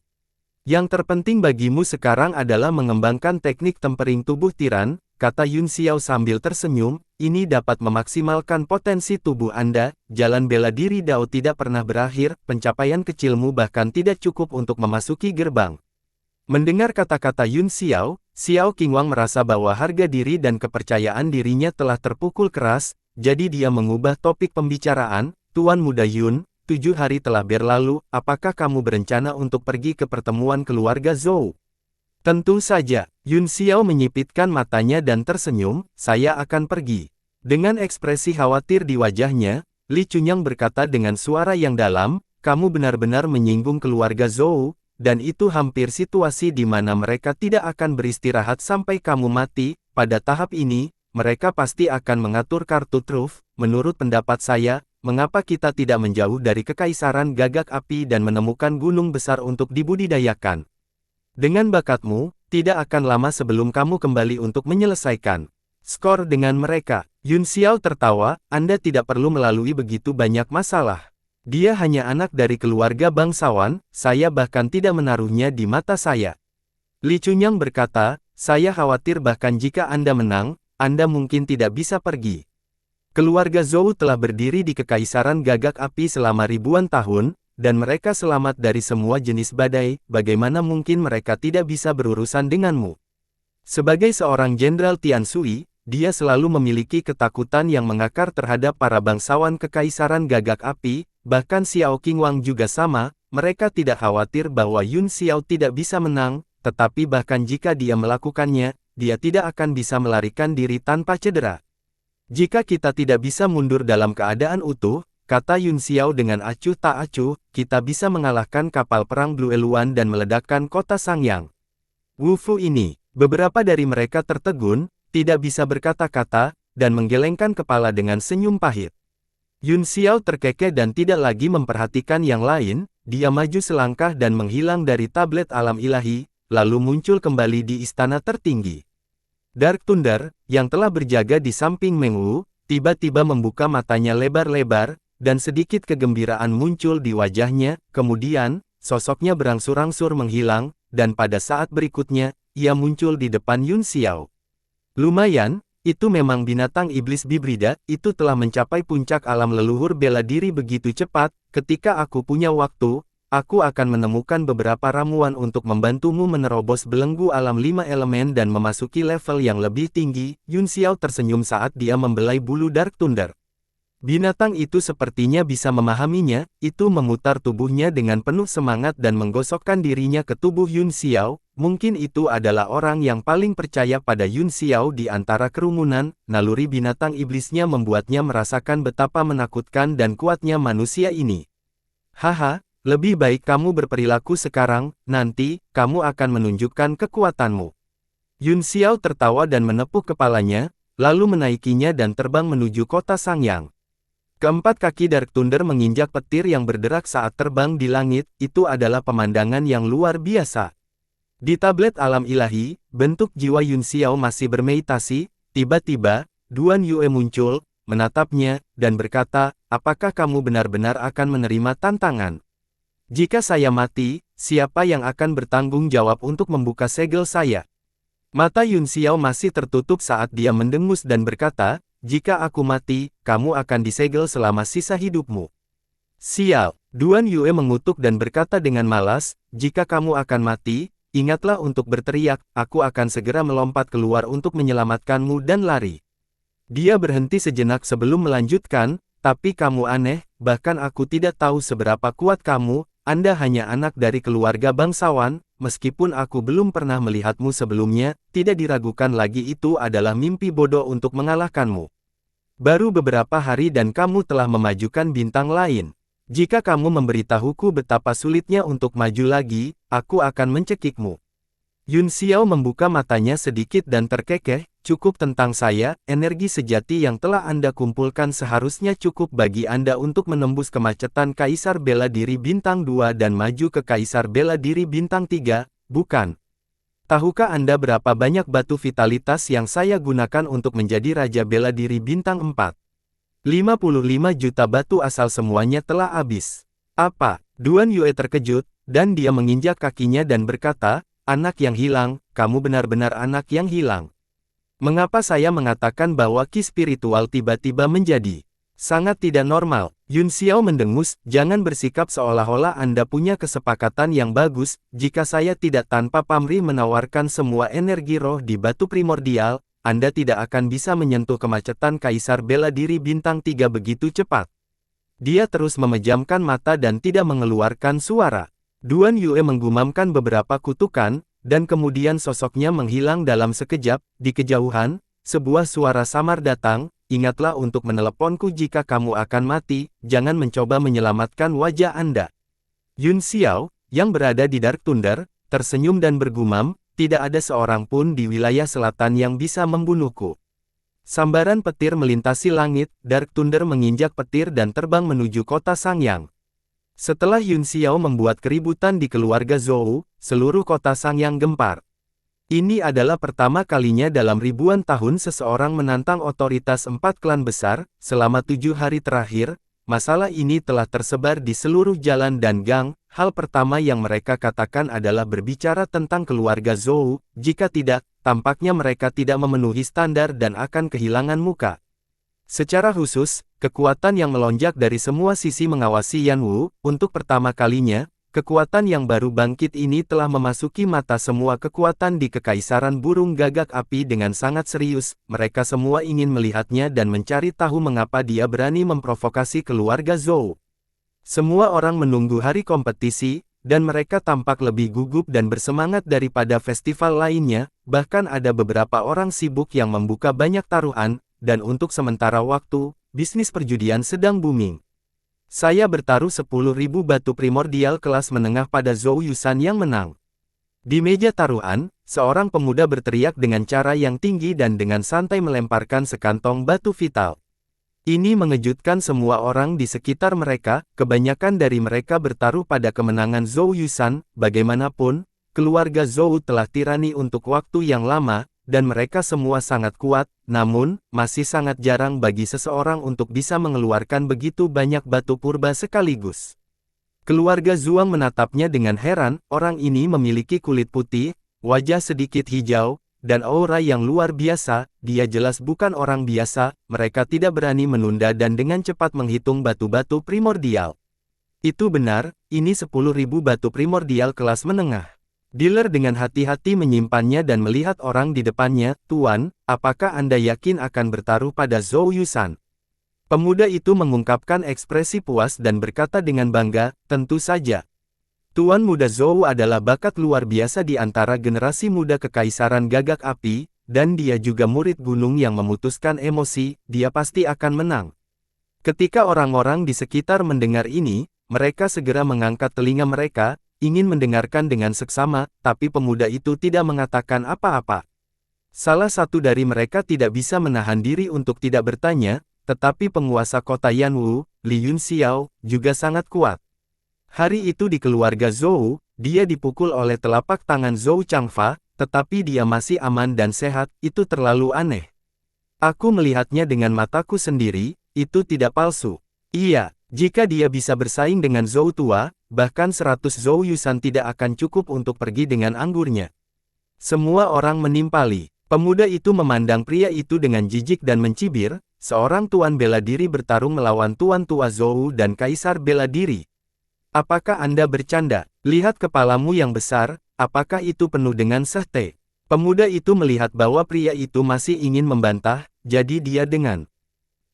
Yang terpenting bagimu sekarang adalah mengembangkan teknik tempering tubuh tiran, kata Yun Xiao sambil tersenyum, ini dapat memaksimalkan potensi tubuh Anda, jalan bela diri Dao tidak pernah berakhir, pencapaian kecilmu bahkan tidak cukup untuk memasuki gerbang. Mendengar kata-kata Yun Xiao, Xiao Qingwang merasa bahwa harga diri dan kepercayaan dirinya telah terpukul keras, jadi dia mengubah topik pembicaraan, Tuan Muda Yun, 7 hari telah berlalu, apakah kamu berencana untuk pergi ke pertemuan keluarga Zhou? Tentu saja, Yun Xiao menyipitkan matanya dan tersenyum, saya akan pergi. Dengan ekspresi khawatir di wajahnya, Li Chunyang berkata dengan suara yang dalam, kamu benar-benar menyinggung keluarga Zhou, dan itu hampir situasi di mana mereka tidak akan beristirahat sampai kamu mati. Pada tahap ini, mereka pasti akan mengatur kartu truf. Menurut pendapat saya, mengapa kita tidak menjauh dari kekaisaran gagak api dan menemukan gunung besar untuk dibudidayakan? Dengan bakatmu, tidak akan lama sebelum kamu kembali untuk menyelesaikan skor dengan mereka. Yun Xiao tertawa, Anda tidak perlu melalui begitu banyak masalah. Dia hanya anak dari keluarga bangsawan, saya bahkan tidak menaruhnya di mata saya. Li Chunyang berkata, saya khawatir bahkan jika Anda menang, Anda mungkin tidak bisa pergi. Keluarga Zhou telah berdiri di kekaisaran gagak api selama ribuan tahun, dan mereka selamat dari semua jenis badai, bagaimana mungkin mereka tidak bisa berurusan denganmu? Sebagai seorang Jenderal Tian Sui, dia selalu memiliki ketakutan yang mengakar terhadap para bangsawan kekaisaran gagak api, bahkan Xiao Qingwang juga sama, mereka tidak khawatir bahwa Yun Xiao tidak bisa menang, tetapi bahkan jika dia melakukannya, dia tidak akan bisa melarikan diri tanpa cedera. Jika kita tidak bisa mundur dalam keadaan utuh, kata Yun Xiao dengan acuh tak acuh, kita bisa mengalahkan kapal perang Blue Eluan dan meledakkan kota Sangyang. Wufu ini, beberapa dari mereka tertegun, tidak bisa berkata-kata, dan menggelengkan kepala dengan senyum pahit. Yun Xiao terkekeh dan tidak lagi memperhatikan yang lain, dia maju selangkah dan menghilang dari tablet alam ilahi, lalu muncul kembali di istana tertinggi. Dark Thunder, yang telah berjaga di samping Meng Wu, tiba-tiba membuka matanya lebar-lebar, dan sedikit kegembiraan muncul di wajahnya, kemudian, sosoknya berangsur-angsur menghilang, dan pada saat berikutnya, ia muncul di depan Yun Xiao. Lumayan, itu memang binatang iblis bibrida, itu telah mencapai puncak alam leluhur bela diri begitu cepat, ketika aku punya waktu, aku akan menemukan beberapa ramuan untuk membantumu menerobos belenggu alam 5 elemen dan memasuki level yang lebih tinggi. Yun Xiao tersenyum saat dia membelai bulu Dark Thunder. Binatang itu sepertinya bisa memahaminya, itu memutar tubuhnya dengan penuh semangat dan menggosokkan dirinya ke tubuh Yun Xiao, mungkin itu adalah orang yang paling percaya pada Yun Xiao di antara kerumunan, naluri binatang iblisnya membuatnya merasakan betapa menakutkan dan kuatnya manusia ini. Haha, lebih baik kamu berperilaku sekarang, nanti, kamu akan menunjukkan kekuatanmu. Yun Xiao tertawa dan menepuk kepalanya, lalu menaikinya dan terbang menuju kota Sangyang. Keempat kaki Dark Thunder menginjak petir yang berderak saat terbang di langit, itu adalah pemandangan yang luar biasa. Di tablet alam ilahi, bentuk jiwa Yun Xiao masih bermeditasi, tiba-tiba, Duan Yue muncul, menatapnya, dan berkata, apakah kamu benar-benar akan menerima tantangan? Jika saya mati, siapa yang akan bertanggung jawab untuk membuka segel saya? Mata Yun Xiao masih tertutup saat dia mendengus dan berkata, jika aku mati, kamu akan disegel selama sisa hidupmu. Sial, Duan Yue mengutuk dan berkata dengan malas, jika kamu akan mati, ingatlah untuk berteriak, aku akan segera melompat keluar untuk menyelamatkanmu dan lari. Dia berhenti sejenak sebelum melanjutkan, tapi kamu aneh, bahkan aku tidak tahu seberapa kuat kamu, Anda hanya anak dari keluarga bangsawan, meskipun aku belum pernah melihatmu sebelumnya, tidak diragukan lagi itu adalah mimpi bodoh untuk mengalahkanmu. Baru beberapa hari dan kamu telah memajukan bintang lain. Jika kamu memberitahuku betapa sulitnya untuk maju lagi, aku akan mencekikmu. Yun Xiao membuka matanya sedikit dan terkekeh, cukup tentang saya, energi sejati yang telah Anda kumpulkan seharusnya cukup bagi Anda untuk menembus kemacetan Kaisar Bela Diri Bintang 2 dan maju ke Kaisar Bela Diri Bintang 3, bukan? Tahukah Anda berapa banyak batu vitalitas yang saya gunakan untuk menjadi Raja Bela Diri Bintang 4? 55 juta batu asal semuanya telah habis. Apa? Duan Yue terkejut, dan dia menginjak kakinya dan berkata, anak yang hilang, kamu benar-benar anak yang hilang. Mengapa saya mengatakan bahwa ki spiritual tiba-tiba menjadi sangat tidak normal? Yun Xiao mendengus, jangan bersikap seolah-olah Anda punya kesepakatan yang bagus, jika saya tidak tanpa pamrih menawarkan semua energi roh di batu primordial, Anda tidak akan bisa menyentuh kemacetan Kaisar Bela Diri Bintang 3 begitu cepat. Dia terus memejamkan mata dan tidak mengeluarkan suara. Duan Yue menggumamkan beberapa kutukan, dan kemudian sosoknya menghilang dalam sekejap. Di kejauhan, sebuah suara samar datang, ingatlah untuk meneleponku jika kamu akan mati, jangan mencoba menyelamatkan wajah Anda. Yun Xiao, yang berada di Dark Thunder, tersenyum dan bergumam, tidak ada seorang pun di wilayah selatan yang bisa membunuhku. Sambaran petir melintasi langit, Dark Thunder menginjak petir dan terbang menuju kota Sangyang. Setelah Yun Xiao membuat keributan di keluarga Zhou, seluruh kota Sangyang gempar. Ini adalah pertama kalinya dalam ribuan tahun seseorang menantang otoritas 4 klan besar. Selama 7 hari terakhir, masalah ini telah tersebar di seluruh jalan dan gang. Hal pertama yang mereka katakan adalah berbicara tentang keluarga Zhou. Jika tidak, tampaknya mereka tidak memenuhi standar dan akan kehilangan muka. Secara khusus, kekuatan yang melonjak dari semua sisi mengawasi Yan Wu. Untuk pertama kalinya, kekuatan yang baru bangkit ini telah memasuki mata semua kekuatan di Kekaisaran Burung Gagak Api dengan sangat serius. Mereka semua ingin melihatnya dan mencari tahu mengapa dia berani memprovokasi keluarga Zhou. Semua orang menunggu hari kompetisi, dan mereka tampak lebih gugup dan bersemangat daripada festival lainnya. Bahkan ada beberapa orang sibuk yang membuka banyak taruhan, dan untuk sementara waktu, bisnis perjudian sedang booming. Saya bertaruh 10.000 batu primordial kelas menengah pada Zhou Yusan yang menang. Di meja taruhan, seorang pemuda berteriak dengan cara yang tinggi dan dengan santai melemparkan sekantong batu vital. Ini mengejutkan semua orang di sekitar mereka, kebanyakan dari mereka bertaruh pada kemenangan Zhou Yusan. Bagaimanapun, keluarga Zhou telah tirani untuk waktu yang lama, dan mereka semua sangat kuat, namun, masih sangat jarang bagi seseorang untuk bisa mengeluarkan begitu banyak batu purba sekaligus. Keluarga Zhuang menatapnya dengan heran, orang ini memiliki kulit putih, wajah sedikit hijau, dan aura yang luar biasa. Dia jelas bukan orang biasa. Mereka tidak berani menunda dan dengan cepat menghitung batu-batu primordial. Itu benar, ini 10.000 batu primordial kelas menengah. Dealer dengan hati-hati menyimpannya dan melihat orang di depannya. Tuan, apakah Anda yakin akan bertaruh pada Zhou Yusan? Pemuda itu mengungkapkan ekspresi puas dan berkata dengan bangga, tentu saja. Tuan muda Zhou adalah bakat luar biasa di antara generasi muda Kekaisaran Gagak Api, dan dia juga murid gunung yang memutuskan emosi, dia pasti akan menang. Ketika orang-orang di sekitar mendengar ini, mereka segera mengangkat telinga mereka, ingin mendengarkan dengan seksama, tapi pemuda itu tidak mengatakan apa-apa. Salah satu dari mereka tidak bisa menahan diri untuk tidak bertanya, tetapi penguasa kota Yan Wu, Li Yun Xiao, juga sangat kuat. Hari itu di keluarga Zhou, dia dipukul oleh telapak tangan Zhou Changfa, tetapi dia masih aman dan sehat. Itu terlalu aneh. Aku melihatnya dengan mataku sendiri, itu tidak palsu. Iya, jika dia bisa bersaing dengan Zhou tua, bahkan 100 Zhou Yusan tidak akan cukup untuk pergi dengan anggurnya. Semua orang menimpali. Pemuda itu memandang pria itu dengan jijik dan mencibir, seorang tuan bela diri bertarung melawan tuan tua Zhou dan kaisar bela diri. Apakah Anda bercanda? Lihat kepalamu yang besar, apakah itu penuh dengan sehte? Pemuda itu melihat bahwa pria itu masih ingin membantah, jadi dia dengan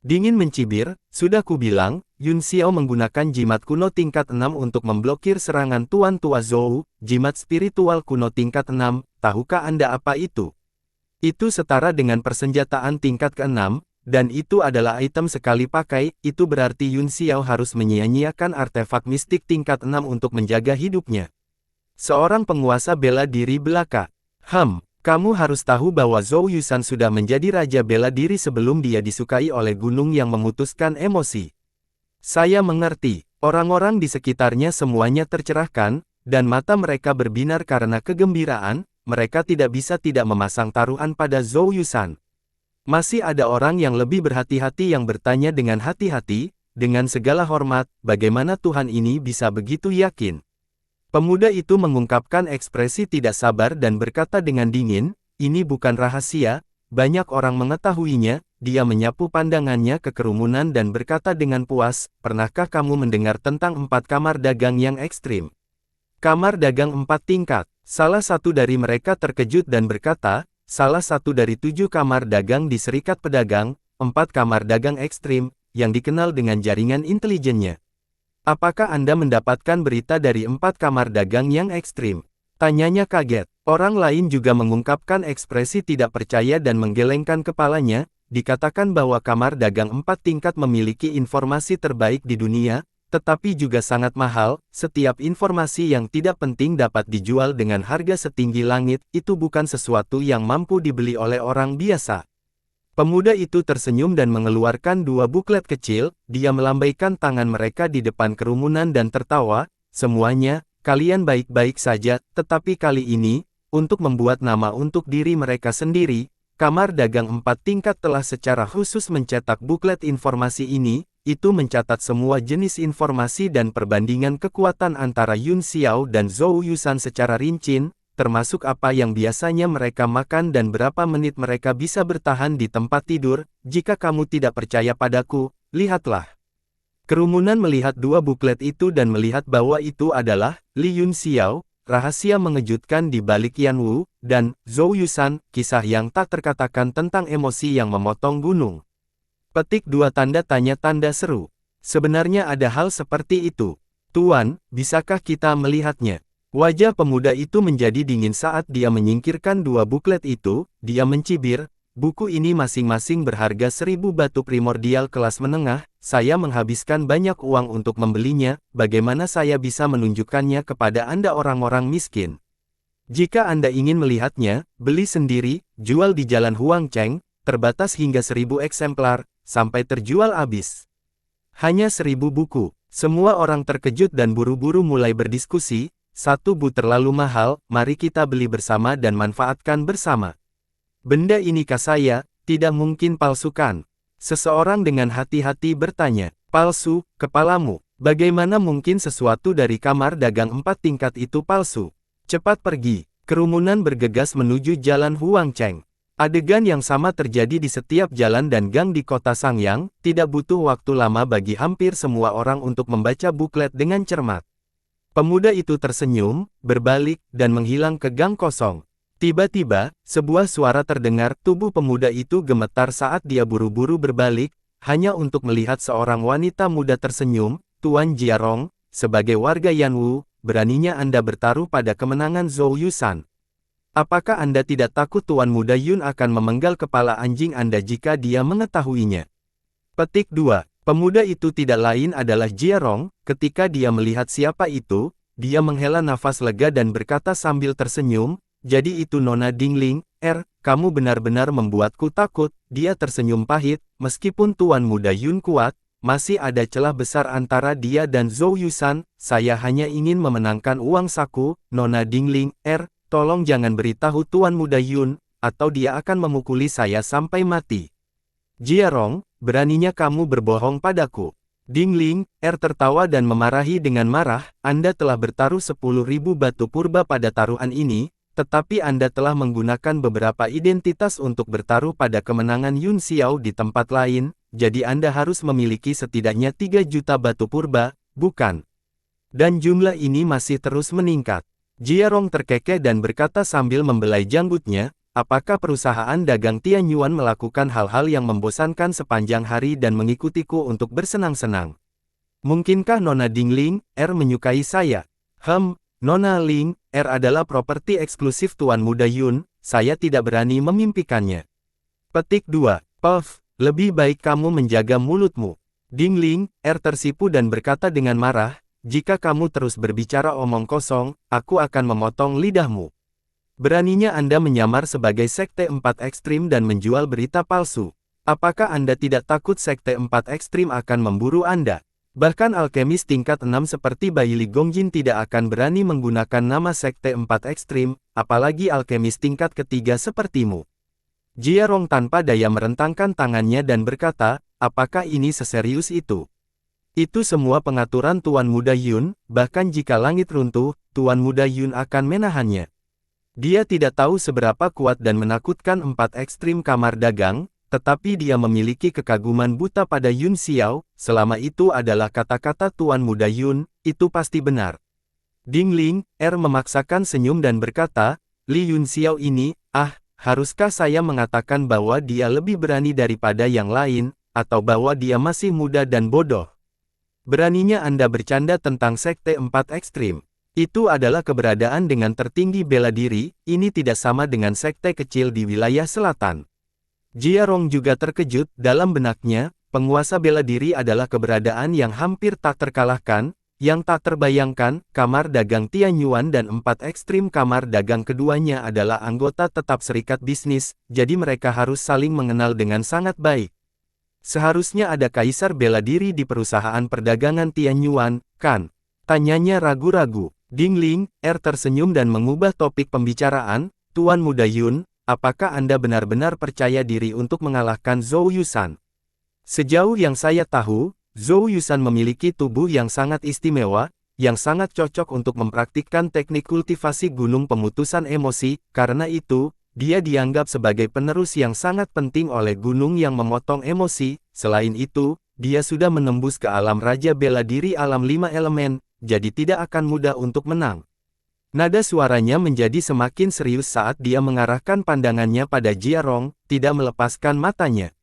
dingin mencibir, sudah kubilang, Yun Xiao menggunakan jimat kuno tingkat 6 untuk memblokir serangan tuan tua Zhou, jimat spiritual kuno tingkat 6, tahukah Anda apa itu? Itu setara dengan persenjataan tingkat ke-6, dan itu adalah item sekali pakai, itu berarti Yun Xiao harus menyia-nyiakan artefak mistik tingkat 6 untuk menjaga hidupnya. Seorang penguasa bela diri belaka. Kamu harus tahu bahwa Zhou Yusan sudah menjadi raja bela diri sebelum dia disukai oleh gunung yang memutuskan emosi. Saya mengerti, orang-orang di sekitarnya semuanya tercerahkan, dan mata mereka berbinar karena kegembiraan, mereka tidak bisa tidak memasang taruhan pada Zhou Yusan. Masih ada orang yang lebih berhati-hati yang bertanya dengan hati-hati, dengan segala hormat, bagaimana Tuhan ini bisa begitu yakin? Pemuda itu mengungkapkan ekspresi tidak sabar dan berkata dengan dingin, ini bukan rahasia, banyak orang mengetahuinya. Dia menyapu pandangannya ke kerumunan dan berkata dengan puas, pernahkah kamu mendengar tentang 4 kamar dagang yang ekstrim? Kamar dagang 4 tingkat. Salah satu dari mereka terkejut dan berkata, salah satu dari 7 kamar dagang di Serikat Pedagang, 4 kamar dagang ekstrim, yang dikenal dengan jaringan intelijennya. Apakah Anda mendapatkan berita dari 4 kamar dagang yang ekstrim? Tanyanya kaget. Orang lain juga mengungkapkan ekspresi tidak percaya dan menggelengkan kepalanya. Dikatakan bahwa kamar dagang 4 tingkat memiliki informasi terbaik di dunia, tetapi juga sangat mahal. Setiap informasi yang tidak penting dapat dijual dengan harga setinggi langit, itu bukan sesuatu yang mampu dibeli oleh orang biasa. Pemuda itu tersenyum dan mengeluarkan 2 buklet kecil, dia melambaikan tangan mereka di depan kerumunan dan tertawa, semuanya, kalian baik-baik saja, tetapi kali ini, untuk membuat nama untuk diri mereka sendiri, Kamar Dagang 4 tingkat telah secara khusus mencetak buklet informasi ini, itu mencatat semua jenis informasi dan perbandingan kekuatan antara Yun Xiao dan Zhou Yusan secara rinci, termasuk apa yang biasanya mereka makan dan berapa menit mereka bisa bertahan di tempat tidur. Jika kamu tidak percaya padaku, lihatlah. Kerumunan melihat 2 buklet itu dan melihat bahwa itu adalah Li Yun Xiao, rahasia mengejutkan di balik Yan Wu, dan Zhou Yusan, kisah yang tak terkatakan tentang emosi yang memotong gunung. Petik 2 tanda tanya tanda seru. Sebenarnya ada hal seperti itu. Tuan, bisakah kita melihatnya? Wajah pemuda itu menjadi dingin saat dia menyingkirkan 2 buklet itu, dia mencibir, buku ini masing-masing berharga 1000 batu primordial kelas menengah, saya menghabiskan banyak uang untuk membelinya, bagaimana saya bisa menunjukkannya kepada Anda orang-orang miskin? Jika Anda ingin melihatnya, beli sendiri, jual di Jalan Huangcheng, terbatas hingga 1000 eksemplar, sampai terjual habis. Hanya 1000 buku. Semua orang terkejut dan buru-buru mulai berdiskusi, 1 bu terlalu mahal, mari kita beli bersama dan manfaatkan bersama. Benda ini kah saya, tidak mungkin palsukan. Seseorang dengan hati-hati bertanya, palsu, kepalamu, bagaimana mungkin sesuatu dari kamar dagang 4 tingkat itu palsu? Cepat pergi. Kerumunan bergegas menuju Jalan Huangcheng. Adegan yang sama terjadi di setiap jalan dan gang di kota Sangyang, tidak butuh waktu lama bagi hampir semua orang untuk membaca buklet dengan cermat. Pemuda itu tersenyum, berbalik, dan menghilang ke gang kosong. Tiba-tiba, sebuah suara terdengar, tubuh pemuda itu gemetar saat dia buru-buru berbalik, hanya untuk melihat seorang wanita muda tersenyum, Tuan Jiarong, sebagai warga Yanwu, beraninya Anda bertaruh pada kemenangan Zhou Yusan. Apakah Anda tidak takut Tuan Muda Yun akan memenggal kepala anjing Anda jika dia mengetahuinya? Petik 2. Pemuda itu tidak lain adalah Jiarong. Ketika dia melihat siapa itu, dia menghela nafas lega dan berkata sambil tersenyum, jadi itu Nona Dingling, kamu benar-benar membuatku takut. Dia tersenyum pahit, meskipun Tuan Muda Yun kuat, masih ada celah besar antara dia dan Zhou Yusan, saya hanya ingin memenangkan uang saku, Nona Dingling, tolong jangan beritahu Tuan Muda Yun, atau dia akan memukuli saya sampai mati. Jiarong, beraninya kamu berbohong padaku. Dingling, tertawa dan memarahi dengan marah, Anda telah bertaruh 10.000 batu purba pada taruhan ini, Tetapi Anda telah menggunakan beberapa identitas untuk bertaruh pada kemenangan Yun Xiao di tempat lain, jadi Anda harus memiliki setidaknya 3 juta batu purba, bukan? Dan jumlah ini masih terus meningkat. Jia Rong terkekeh dan berkata sambil membelai janggutnya, apakah perusahaan dagang Tianyuan melakukan hal-hal yang membosankan sepanjang hari dan mengikutiku untuk bersenang-senang? Mungkinkah Nona Dingling, menyukai saya? Nona Ling, adalah properti eksklusif Tuan Muda Yun, saya tidak berani memimpikannya. Petik 2. Puff, lebih baik kamu menjaga mulutmu. Dingling, tersipu dan berkata dengan marah, jika kamu terus berbicara omong kosong, aku akan memotong lidahmu. Beraninya Anda menyamar sebagai Sekte 4 Ekstrim dan menjual berita palsu. Apakah Anda tidak takut Sekte 4 Ekstrim akan memburu Anda? Bahkan alkemis tingkat 6 seperti Baili Gongjin tidak akan berani menggunakan nama Sekte 4 Ekstrim, apalagi alkemis tingkat ketiga sepertimu. Jia Rong tanpa daya merentangkan tangannya dan berkata, apakah ini seserius itu? Itu semua pengaturan Tuan Muda Yun, bahkan jika langit runtuh, Tuan Muda Yun akan menahannya. Dia tidak tahu seberapa kuat dan menakutkan 4 ekstrim kamar dagang, tetapi dia memiliki kekaguman buta pada Yun Xiao, selama itu adalah kata-kata Tuan Muda Yun, itu pasti benar. Dingling, memaksakan senyum dan berkata, Li Yun Xiao ini, haruskah saya mengatakan bahwa dia lebih berani daripada yang lain, atau bahwa dia masih muda dan bodoh? Beraninya Anda bercanda tentang Sekte 4 Ekstrim. Itu adalah keberadaan dengan tertinggi bela diri, ini tidak sama dengan sekte kecil di wilayah selatan. Jia Rong juga terkejut, dalam benaknya, penguasa bela diri adalah keberadaan yang hampir tak terkalahkan, yang tak terbayangkan, kamar dagang Tianyuan dan 4 ekstrim kamar dagang keduanya adalah anggota tetap serikat bisnis, jadi mereka harus saling mengenal dengan sangat baik. Seharusnya ada kaisar bela diri di perusahaan perdagangan Tianyuan, kan? Tanyanya ragu-ragu. Dingling, tersenyum dan mengubah topik pembicaraan, Tuan Muda Yun, apakah Anda benar-benar percaya diri untuk mengalahkan Zhou Yusan? Sejauh yang saya tahu, Zhou Yusan memiliki tubuh yang sangat istimewa, yang sangat cocok untuk mempraktikkan teknik kultivasi gunung pemutusan emosi, karena itu, dia dianggap sebagai penerus yang sangat penting oleh gunung yang memotong emosi. Selain itu, dia sudah menembus ke alam Raja Bela Diri alam 5 elemen, jadi tidak akan mudah untuk menang. Nada suaranya menjadi semakin serius saat dia mengarahkan pandangannya pada Jia Rong, tidak melepaskan matanya.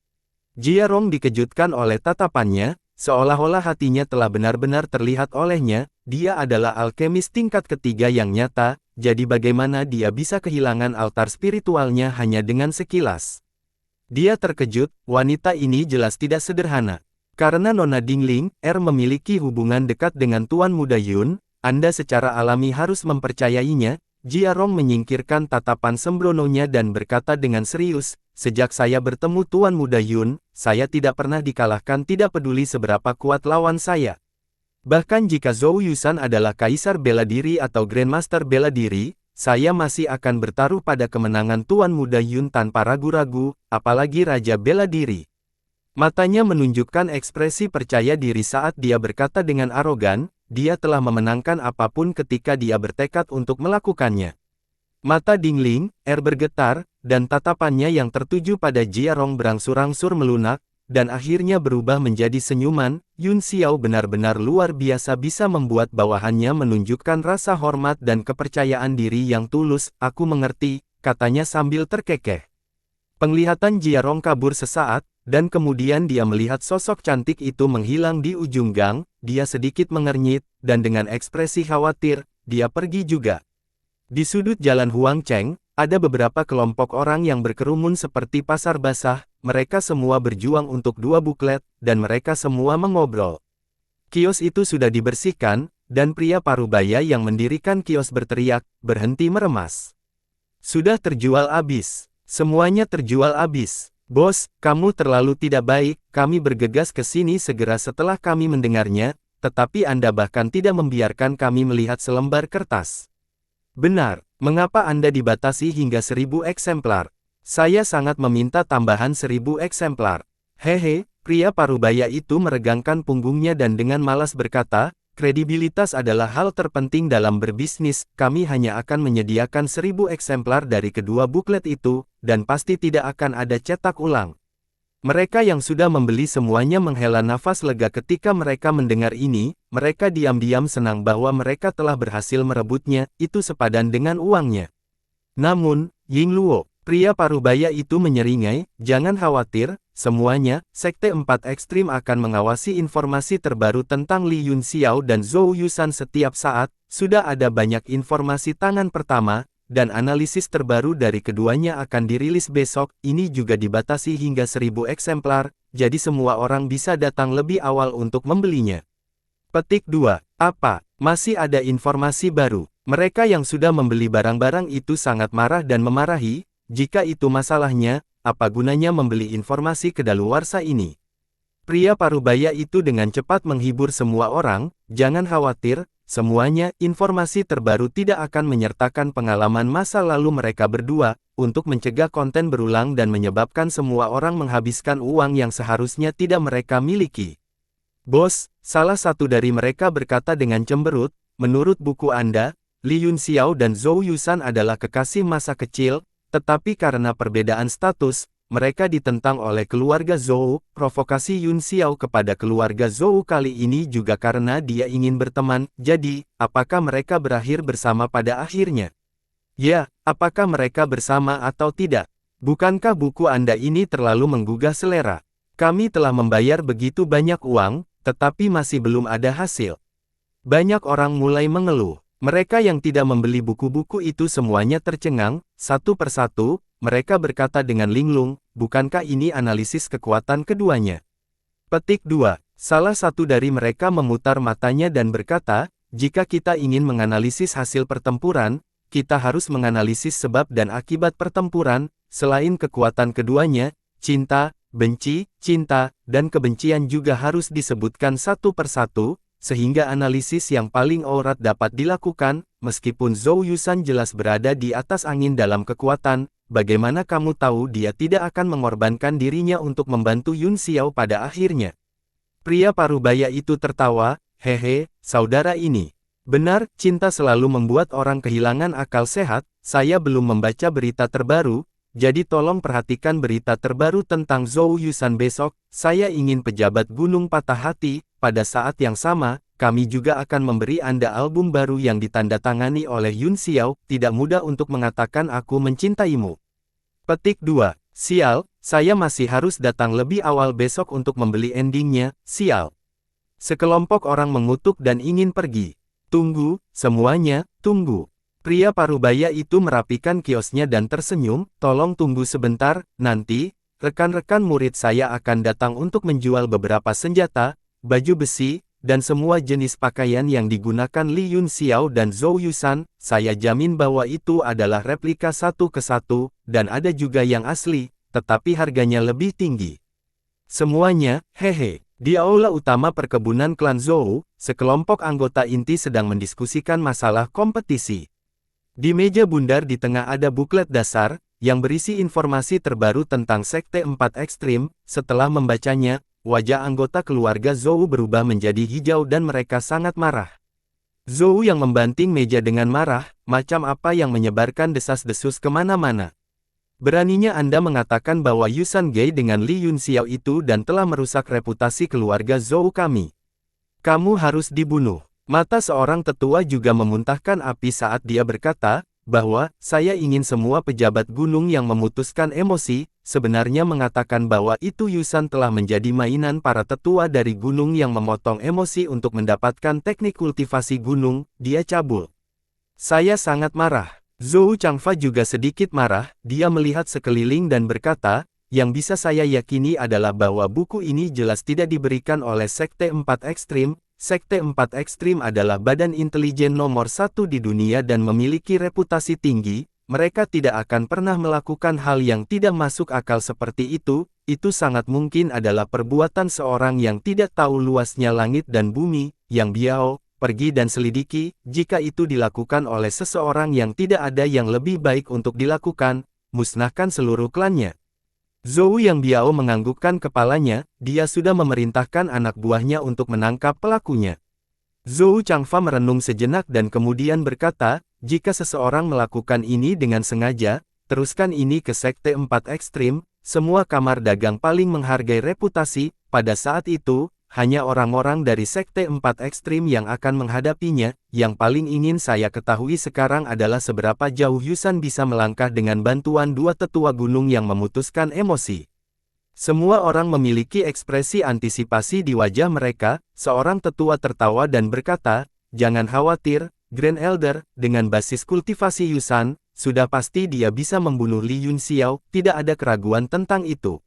Jia Rong dikejutkan oleh tatapannya, seolah-olah hatinya telah benar-benar terlihat olehnya, dia adalah alkemis tingkat ketiga yang nyata, jadi bagaimana dia bisa kehilangan altar spiritualnya hanya dengan sekilas. Dia terkejut, wanita ini jelas tidak sederhana. Karena Nona Dingling, memiliki hubungan dekat dengan Tuan Muda Yun, Anda secara alami harus mempercayainya. Jia Rong menyingkirkan tatapan sembrononya dan berkata dengan serius, sejak saya bertemu Tuan Muda Yun, saya tidak pernah dikalahkan tidak peduli seberapa kuat lawan saya. Bahkan jika Zhou Yusan adalah Kaisar Bela Diri atau Grandmaster Bela Diri, saya masih akan bertaruh pada kemenangan Tuan Muda Yun tanpa ragu-ragu, apalagi Raja Bela Diri. Matanya menunjukkan ekspresi percaya diri saat dia berkata dengan arogan, dia telah memenangkan apapun ketika dia bertekad untuk melakukannya. Mata Dingling, bergetar, dan tatapannya yang tertuju pada Jia Rong berangsur-angsur melunak, dan akhirnya berubah menjadi senyuman. Yun Xiao benar-benar luar biasa bisa membuat bawahannya menunjukkan rasa hormat dan kepercayaan diri yang tulus. Aku mengerti, katanya sambil terkekeh. Penglihatan Jia Rong kabur sesaat, dan kemudian dia melihat sosok cantik itu menghilang di ujung gang, dia sedikit mengernyit, dan dengan ekspresi khawatir, dia pergi juga. Di sudut jalan Huang Cheng, ada beberapa kelompok orang yang berkerumun seperti pasar basah, mereka semua berjuang untuk 2 buklet, dan mereka semua mengobrol. Kios itu sudah dibersihkan, dan pria parubaya yang mendirikan kios berteriak, berhenti meremas. Sudah terjual habis. Semuanya terjual habis. Bos, kamu terlalu tidak baik, kami bergegas ke sini segera setelah kami mendengarnya, tetapi Anda bahkan tidak membiarkan kami melihat selembar kertas. Benar, mengapa Anda dibatasi hingga 1000 eksemplar? Saya sangat meminta tambahan 1000 eksemplar. Hehe, pria parubaya itu meregangkan punggungnya dan dengan malas berkata, Kredibilitas adalah hal terpenting dalam berbisnis, kami hanya akan menyediakan 1000 eksemplar dari kedua buklet itu, dan pasti tidak akan ada cetak ulang. Mereka yang sudah membeli semuanya menghela nafas lega ketika mereka mendengar ini, mereka diam-diam senang bahwa mereka telah berhasil merebutnya, itu sepadan dengan uangnya. Namun, Yingluo, pria parubaya itu menyeringai, jangan khawatir, semuanya, Sekte 4 Ekstrim akan mengawasi informasi terbaru tentang Li Yunxiao dan Zhou Yusan setiap saat, sudah ada banyak informasi tangan pertama, dan analisis terbaru dari keduanya akan dirilis besok, ini juga dibatasi hingga 1000 eksemplar, jadi semua orang bisa datang lebih awal untuk membelinya. Petik 2. Apa? Masih ada informasi baru. Mereka yang sudah membeli barang-barang itu sangat marah dan memarahi, jika itu masalahnya, apa gunanya membeli informasi kedaluarsa ini? Pria parubaya itu dengan cepat menghibur semua orang, jangan khawatir, semuanya, informasi terbaru tidak akan menyertakan pengalaman masa lalu mereka berdua, untuk mencegah konten berulang dan menyebabkan semua orang menghabiskan uang yang seharusnya tidak mereka miliki. Bos, salah satu dari mereka berkata dengan cemberut, menurut buku Anda, Li Yunxiao dan Zhou Yusan adalah kekasih masa kecil, tetapi karena perbedaan status, mereka ditentang oleh keluarga Zhou. Provokasi Yunxiao kepada keluarga Zhou kali ini juga karena dia ingin berteman, jadi, apakah mereka berakhir bersama pada akhirnya? Ya, apakah mereka bersama atau tidak? Bukankah buku Anda ini terlalu menggugah selera? Kami telah membayar begitu banyak uang, tetapi masih belum ada hasil. Banyak orang mulai mengeluh. Mereka yang tidak membeli buku-buku itu semuanya tercengang, satu persatu, mereka berkata dengan linglung, bukankah ini analisis kekuatan keduanya? Petik 2. Salah satu dari mereka memutar matanya dan berkata, jika kita ingin menganalisis hasil pertempuran, kita harus menganalisis sebab dan akibat pertempuran, selain kekuatan keduanya, cinta, benci, cinta, dan kebencian juga harus disebutkan satu persatu, sehingga analisis yang paling aurat dapat dilakukan, meskipun Zhou Yusan jelas berada di atas angin dalam kekuatan, bagaimana kamu tahu dia tidak akan mengorbankan dirinya untuk membantu Yunxiao pada akhirnya? Pria parubaya itu tertawa, hehe, saudara ini. Benar, cinta selalu membuat orang kehilangan akal sehat, saya belum membaca berita terbaru, jadi tolong perhatikan berita terbaru tentang Zhou Yusan besok, saya ingin pejabat gunung patah hati, pada saat yang sama, kami juga akan memberi Anda album baru yang ditandatangani oleh Yunxiao, tidak mudah untuk mengatakan aku mencintaimu. Petik 2. Sial, saya masih harus datang lebih awal besok untuk membeli endingnya, sial. Sekelompok orang mengutuk dan ingin pergi. Tunggu, semuanya, tunggu. Pria parubaya itu merapikan kiosnya dan tersenyum, tolong tunggu sebentar, nanti, rekan-rekan murid saya akan datang untuk menjual beberapa senjata, baju besi, dan semua jenis pakaian yang digunakan Li Yunxiao dan Zhou Yusan, saya jamin bahwa itu adalah replika satu ke satu, dan ada juga yang asli, tetapi harganya lebih tinggi. Semuanya, hehe. Di aula utama perkebunan klan Zhou, sekelompok anggota inti sedang mendiskusikan masalah kompetisi. Di meja bundar di tengah ada buklet dasar, yang berisi informasi terbaru tentang Sekte 4 Ekstrim. Setelah membacanya, wajah anggota keluarga Zhou berubah menjadi hijau dan mereka sangat marah. Zhou yang membanting meja dengan marah, macam apa yang menyebarkan desas-desus kemana-mana. Beraninya Anda mengatakan bahwa Yusan Gei dengan Li Yunxiao itu dan telah merusak reputasi keluarga Zhou kami. Kamu harus dibunuh. Mata seorang tetua juga memuntahkan api saat dia berkata, bahwa, saya ingin semua pejabat gunung yang memutuskan emosi, sebenarnya mengatakan bahwa itu Yusan telah menjadi mainan para tetua dari gunung yang memotong emosi untuk mendapatkan teknik kultivasi gunung, dia cabul. Saya sangat marah. Zhou Changfa juga sedikit marah, dia melihat sekeliling dan berkata, yang bisa saya yakini adalah bahwa buku ini jelas tidak diberikan oleh Sekte 4 Ekstrim. Sekte 4 Ekstrim adalah badan intelijen nomor 1 di dunia dan memiliki reputasi tinggi, mereka tidak akan pernah melakukan hal yang tidak masuk akal seperti itu sangat mungkin adalah perbuatan seorang yang tidak tahu luasnya langit dan bumi, yang biao. Pergi dan selidiki, jika itu dilakukan oleh seseorang yang tidak ada yang lebih baik untuk dilakukan, musnahkan seluruh klannya. Zhou yang biao menganggukkan kepalanya, dia sudah memerintahkan anak buahnya untuk menangkap pelakunya. Zhou Changfa merenung sejenak dan kemudian berkata, jika seseorang melakukan ini dengan sengaja, teruskan ini ke Sekte 4 Ekstrim, semua kamar dagang paling menghargai reputasi, pada saat itu, hanya orang-orang dari Sekte 4 Ekstrim yang akan menghadapinya, yang paling ingin saya ketahui sekarang adalah seberapa jauh Yusan bisa melangkah dengan bantuan dua tetua gunung yang memutuskan emosi. Semua orang memiliki ekspresi antisipasi di wajah mereka, seorang tetua tertawa dan berkata, jangan khawatir, Grand Elder, dengan basis kultivasi Yusan, sudah pasti dia bisa membunuh Li Yunxiao, tidak ada keraguan tentang itu.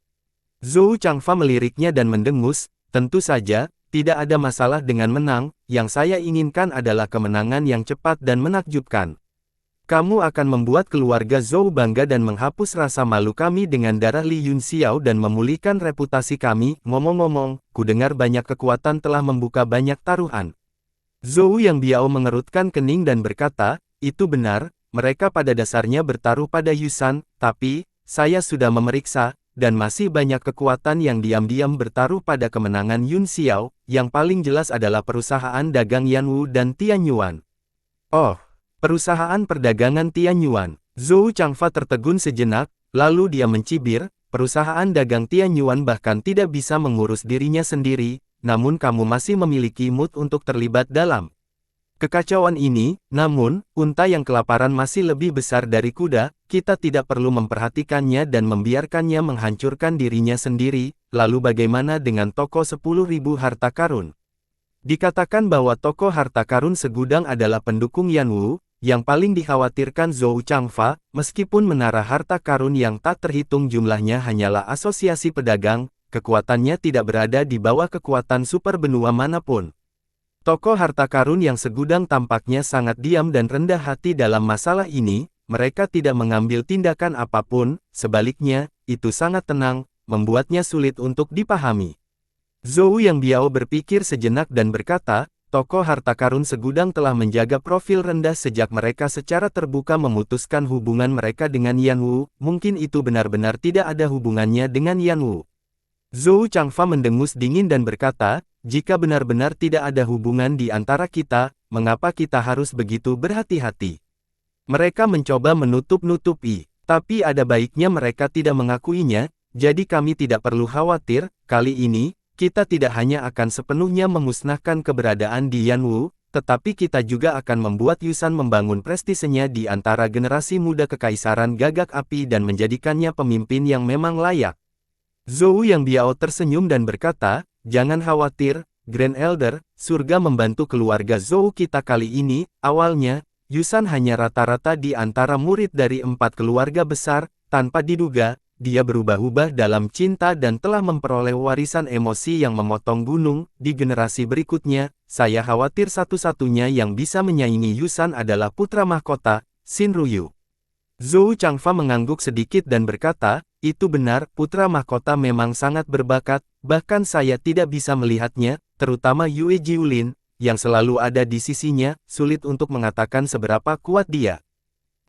Zhou Changfa meliriknya dan mendengus, tentu saja, tidak ada masalah dengan menang, yang saya inginkan adalah kemenangan yang cepat dan menakjubkan. Kamu akan membuat keluarga Zhou bangga dan menghapus rasa malu kami dengan darah Li Yunxiao dan memulihkan reputasi kami. Ngomong-ngomong, kudengar banyak kekuatan telah membuka banyak taruhan. Zhou Yang Biao mengerutkan kening dan berkata, itu benar, mereka pada dasarnya bertaruh pada Yusan, tapi, saya sudah memeriksa, dan masih banyak kekuatan yang diam-diam bertaruh pada kemenangan Yunxiao, yang paling jelas adalah perusahaan dagang Yanwu dan Tianyuan. Oh. Perusahaan perdagangan Tianyuan. Zhou Changfa tertegun sejenak, lalu dia mencibir, perusahaan dagang Tianyuan bahkan tidak bisa mengurus dirinya sendiri, namun kamu masih memiliki mood untuk terlibat dalam kekacauan ini. Namun, unta yang kelaparan masih lebih besar dari kuda, kita tidak perlu memperhatikannya dan membiarkannya menghancurkan dirinya sendiri. Lalu bagaimana dengan toko 10.000 harta karun? Dikatakan bahwa toko harta karun segudang adalah pendukung Yanwu. Yang paling dikhawatirkan Zhou Changfa, meskipun menara harta karun yang tak terhitung jumlahnya hanyalah asosiasi pedagang, kekuatannya tidak berada di bawah kekuatan super benua manapun. Toko harta karun yang segudang tampaknya sangat diam dan rendah hati dalam masalah ini, mereka tidak mengambil tindakan apapun, sebaliknya, itu sangat tenang, membuatnya sulit untuk dipahami. Zhou Yang Biao berpikir sejenak dan berkata, toko harta karun segudang telah menjaga profil rendah sejak mereka secara terbuka memutuskan hubungan mereka dengan Yanwu, mungkin itu benar-benar tidak ada hubungannya dengan Yanwu. Zhou Changfa mendengus dingin dan berkata, jika benar-benar tidak ada hubungan di antara kita, mengapa kita harus begitu berhati-hati? Mereka mencoba menutup-nutupi, tapi ada baiknya mereka tidak mengakuinya, jadi kami tidak perlu khawatir, kali ini, kita tidak hanya akan sepenuhnya memusnahkan keberadaan di Yanwu, tetapi kita juga akan membuat Yusan membangun prestisenya di antara generasi muda kekaisaran gagak api dan menjadikannya pemimpin yang memang layak. Zhou Yang Biao tersenyum dan berkata, jangan khawatir, Grand Elder, surga membantu keluarga Zhou kita kali ini. Awalnya, Yusan hanya rata-rata di antara murid dari 4 keluarga besar, tanpa diduga, dia berubah-ubah dalam cinta dan telah memperoleh warisan emosi yang memotong gunung. Di generasi berikutnya, saya khawatir satu-satunya yang bisa menyaingi Yusan adalah putra mahkota, Xin Ruyu. Zhou Changfa mengangguk sedikit dan berkata, itu benar, putra mahkota memang sangat berbakat, bahkan saya tidak bisa melihatnya, terutama Yue Jiulin, yang selalu ada di sisinya, sulit untuk mengatakan seberapa kuat dia.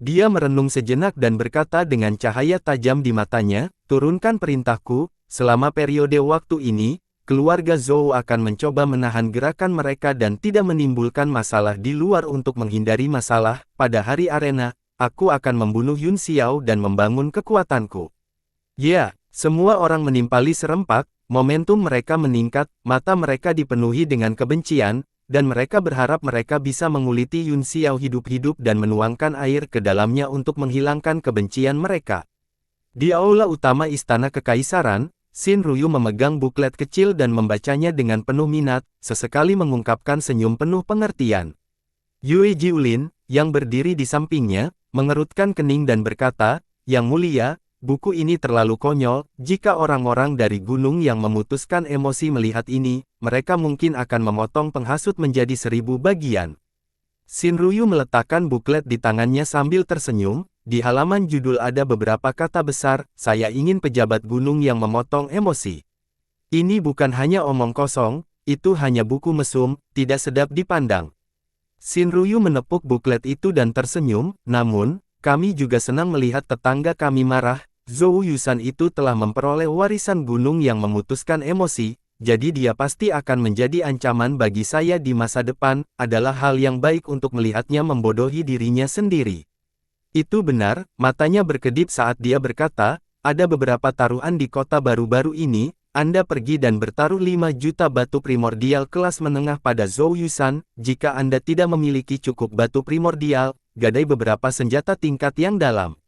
Dia merenung sejenak dan berkata dengan cahaya tajam di matanya, turunkan perintahku, selama periode waktu ini, keluarga Zhou akan mencoba menahan gerakan mereka dan tidak menimbulkan masalah di luar untuk menghindari masalah. Pada hari arena, aku akan membunuh Yunxiao dan membangun kekuatanku. Ya, semua orang menimpali serempak, momentum mereka meningkat, mata mereka dipenuhi dengan kebencian, dan mereka berharap mereka bisa menguliti Yunxiao hidup-hidup dan menuangkan air ke dalamnya untuk menghilangkan kebencian mereka. Di aula utama Istana Kekaisaran, Xin Ruyu memegang buklet kecil dan membacanya dengan penuh minat, sesekali mengungkapkan senyum penuh pengertian. Yue Jiulin, yang berdiri di sampingnya, mengerutkan kening dan berkata, Yang Mulia, buku ini terlalu konyol. Jika orang-orang dari gunung yang memutuskan emosi melihat ini, mereka mungkin akan memotong penghasut menjadi 1000 bagian. Xin Ruyu meletakkan buklet di tangannya sambil tersenyum. Di halaman judul ada beberapa kata besar, saya ingin pejabat gunung yang memotong emosi. Ini bukan hanya omong kosong, itu hanya buku mesum, tidak sedap dipandang. Xin Ruyu menepuk buklet itu dan tersenyum, namun, kami juga senang melihat tetangga kami marah. Zhou Yusan itu telah memperoleh warisan gunung yang memutuskan emosi, jadi dia pasti akan menjadi ancaman bagi saya di masa depan, adalah hal yang baik untuk melihatnya membodohi dirinya sendiri. Itu benar, matanya berkedip saat dia berkata, ada beberapa taruhan di kota baru-baru ini, Anda pergi dan bertaruh 5 juta batu primordial kelas menengah pada Zhou Yusan, jika Anda tidak memiliki cukup batu primordial, gadai beberapa senjata tingkat yang dalam.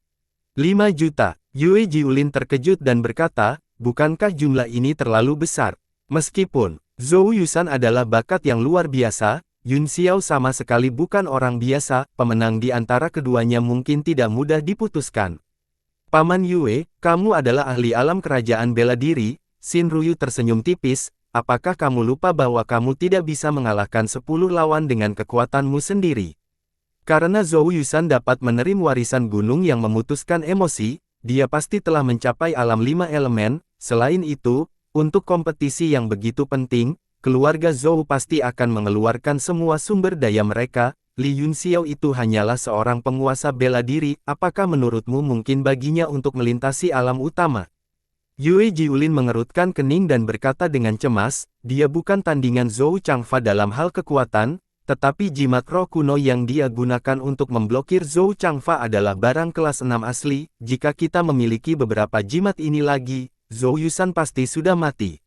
5 juta. Yue Jiulin terkejut dan berkata, bukankah jumlah ini terlalu besar? Meskipun Zhou Yusan adalah bakat yang luar biasa, Yun Xiao sama sekali bukan orang biasa, pemenang di antara keduanya mungkin tidak mudah diputuskan. Paman Yue, kamu adalah ahli alam kerajaan bela diri. Xin Ruyu tersenyum tipis, apakah kamu lupa bahwa kamu tidak bisa mengalahkan 10 lawan dengan kekuatanmu sendiri? Karena Zhou Yusan dapat menerima warisan gunung yang memutuskan emosi, dia pasti telah mencapai alam 5 elemen. Selain itu, untuk kompetisi yang begitu penting, keluarga Zhou pasti akan mengeluarkan semua sumber daya mereka. Li Yunxiao itu hanyalah seorang penguasa bela diri, apakah menurutmu mungkin baginya untuk melintasi alam utama? Yue Jiulin mengerutkan kening dan berkata dengan cemas, dia bukan tandingan Zhou Changfa dalam hal kekuatan, tetapi jimat roh kuno yang dia gunakan untuk memblokir Zhou Changfa adalah barang kelas 6 asli. Jika kita memiliki beberapa jimat ini lagi, Zhou Yusan pasti sudah mati.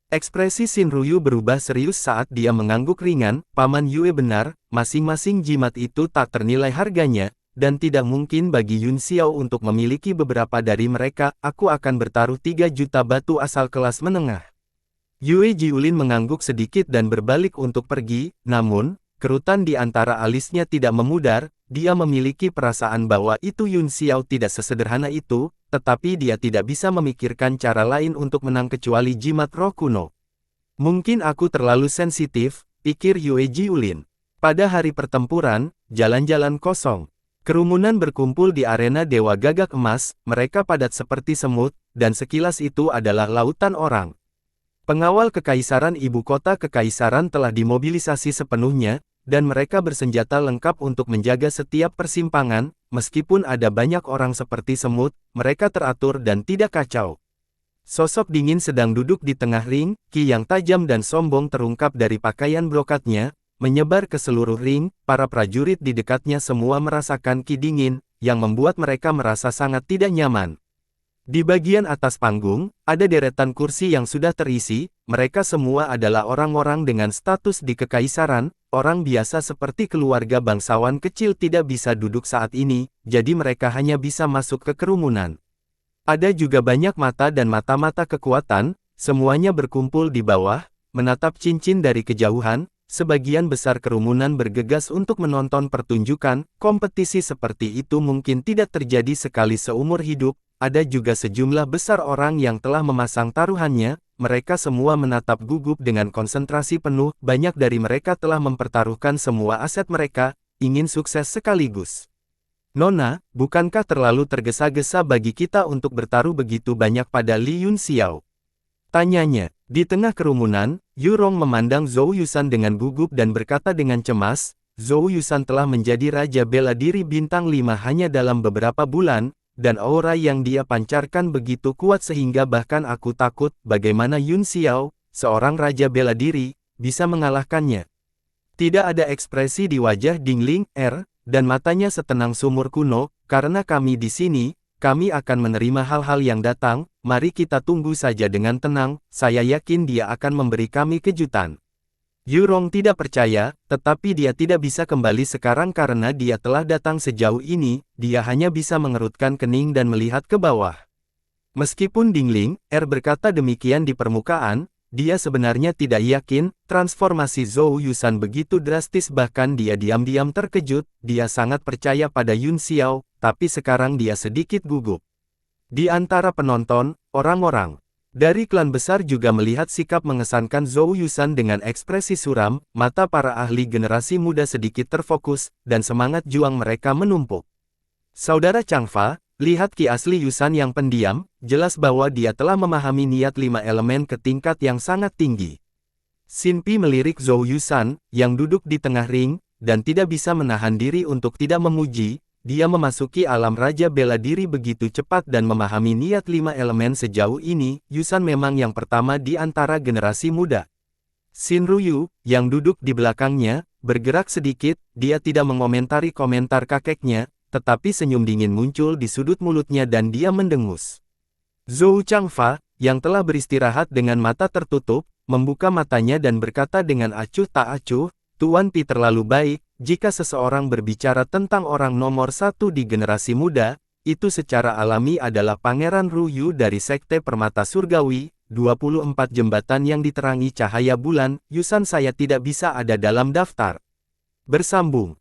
Ekspresi Xin Ruyu berubah serius saat dia mengangguk ringan. Paman Yue benar, masing-masing jimat itu tak ternilai harganya, dan tidak mungkin bagi Yun Xiao untuk memiliki beberapa dari mereka. Aku akan bertaruh 3 juta batu asal kelas menengah. Yue Jiulin mengangguk sedikit dan berbalik untuk pergi, namun, kerutan di antara alisnya tidak memudar. Dia memiliki perasaan bahwa itu Yun Xiao tidak sesederhana itu, tetapi dia tidak bisa memikirkan cara lain untuk menang kecuali jimat roh kuno. Mungkin aku terlalu sensitif, pikir Yue Jiulin. Pada hari pertempuran, jalan-jalan kosong. Kerumunan berkumpul di arena Dewa Gagak Emas, mereka padat seperti semut, dan sekilas itu adalah lautan orang. Pengawal kekaisaran ibu kota kekaisaran telah dimobilisasi sepenuhnya, dan mereka bersenjata lengkap untuk menjaga setiap persimpangan. Meskipun ada banyak orang seperti semut, mereka teratur dan tidak kacau. Sosok dingin sedang duduk di tengah ring, ki yang tajam dan sombong terungkap dari pakaian brokatnya, menyebar ke seluruh ring. Para prajurit di dekatnya semua merasakan ki dingin, yang membuat mereka merasa sangat tidak nyaman. Di bagian atas panggung, ada deretan kursi yang sudah terisi. Mereka semua adalah orang-orang dengan status di kekaisaran. Orang biasa seperti keluarga bangsawan kecil tidak bisa duduk saat ini, jadi mereka hanya bisa masuk ke kerumunan. Ada juga banyak mata dan mata-mata kekuatan, semuanya berkumpul di bawah, menatap cincin dari kejauhan. Sebagian besar kerumunan bergegas untuk menonton pertunjukan. Kompetisi seperti itu mungkin tidak terjadi sekali seumur hidup. Ada juga sejumlah besar orang yang telah memasang taruhannya. Mereka semua menatap gugup dengan konsentrasi penuh. Banyak dari mereka telah mempertaruhkan semua aset mereka, ingin sukses sekaligus. Nona, bukankah terlalu tergesa-gesa bagi kita untuk bertaruh begitu banyak pada Li Yun Xiao? Tanyanya. Di tengah kerumunan, Yu Rong memandang Zhou Yusan dengan gugup dan berkata dengan cemas, Zhou Yusan telah menjadi Raja Bela Diri Bintang 5 hanya dalam beberapa bulan, dan aura yang dia pancarkan begitu kuat sehingga bahkan aku takut bagaimana Yun Xiao, seorang Raja Bela Diri, bisa mengalahkannya. Tidak ada ekspresi di wajah Dingling dan matanya setenang sumur kuno. Karena kami di sini, kami akan menerima hal-hal yang datang. Mari kita tunggu saja dengan tenang, saya yakin dia akan memberi kami kejutan. Yu Rong tidak percaya, tetapi dia tidak bisa kembali sekarang karena dia telah datang sejauh ini. Dia hanya bisa mengerutkan kening dan melihat ke bawah. Meskipun Dingling berkata demikian di permukaan, dia sebenarnya tidak yakin. Transformasi Zhou Yusan begitu drastis, bahkan dia diam-diam terkejut. Dia sangat percaya pada Yun Xiao, tapi sekarang dia sedikit gugup. Di antara penonton, orang-orang dari klan besar juga melihat sikap mengesankan Zhou Yusan dengan ekspresi suram. Mata para ahli generasi muda sedikit terfokus, dan semangat juang mereka menumpuk. Saudara Changfa, lihat ki asli Yusan yang pendiam, jelas bahwa dia telah memahami niat 5 elemen ke tingkat yang sangat tinggi. Xin Pi melirik Zhou Yusan, yang duduk di tengah ring, dan tidak bisa menahan diri untuk tidak memuji. dia memasuki alam Raja Bela Diri begitu cepat dan memahami niat 5 elemen sejauh ini, Yusan memang yang pertama di antara generasi muda. Shinryu, yang duduk di belakangnya, bergerak sedikit, dia tidak mengomentari komentar kakeknya, tetapi senyum dingin muncul di sudut mulutnya dan dia mendengus. Zhou Changfa, yang telah beristirahat dengan mata tertutup, membuka matanya dan berkata dengan acuh tak acuh, Tuan Pi terlalu baik, jika seseorang berbicara tentang orang nomor satu di generasi muda, itu secara alami adalah Pangeran Ruyu dari Sekte Permata Surgawi, 24 jembatan yang diterangi cahaya bulan, Yusan saya tidak bisa ada dalam daftar. Bersambung.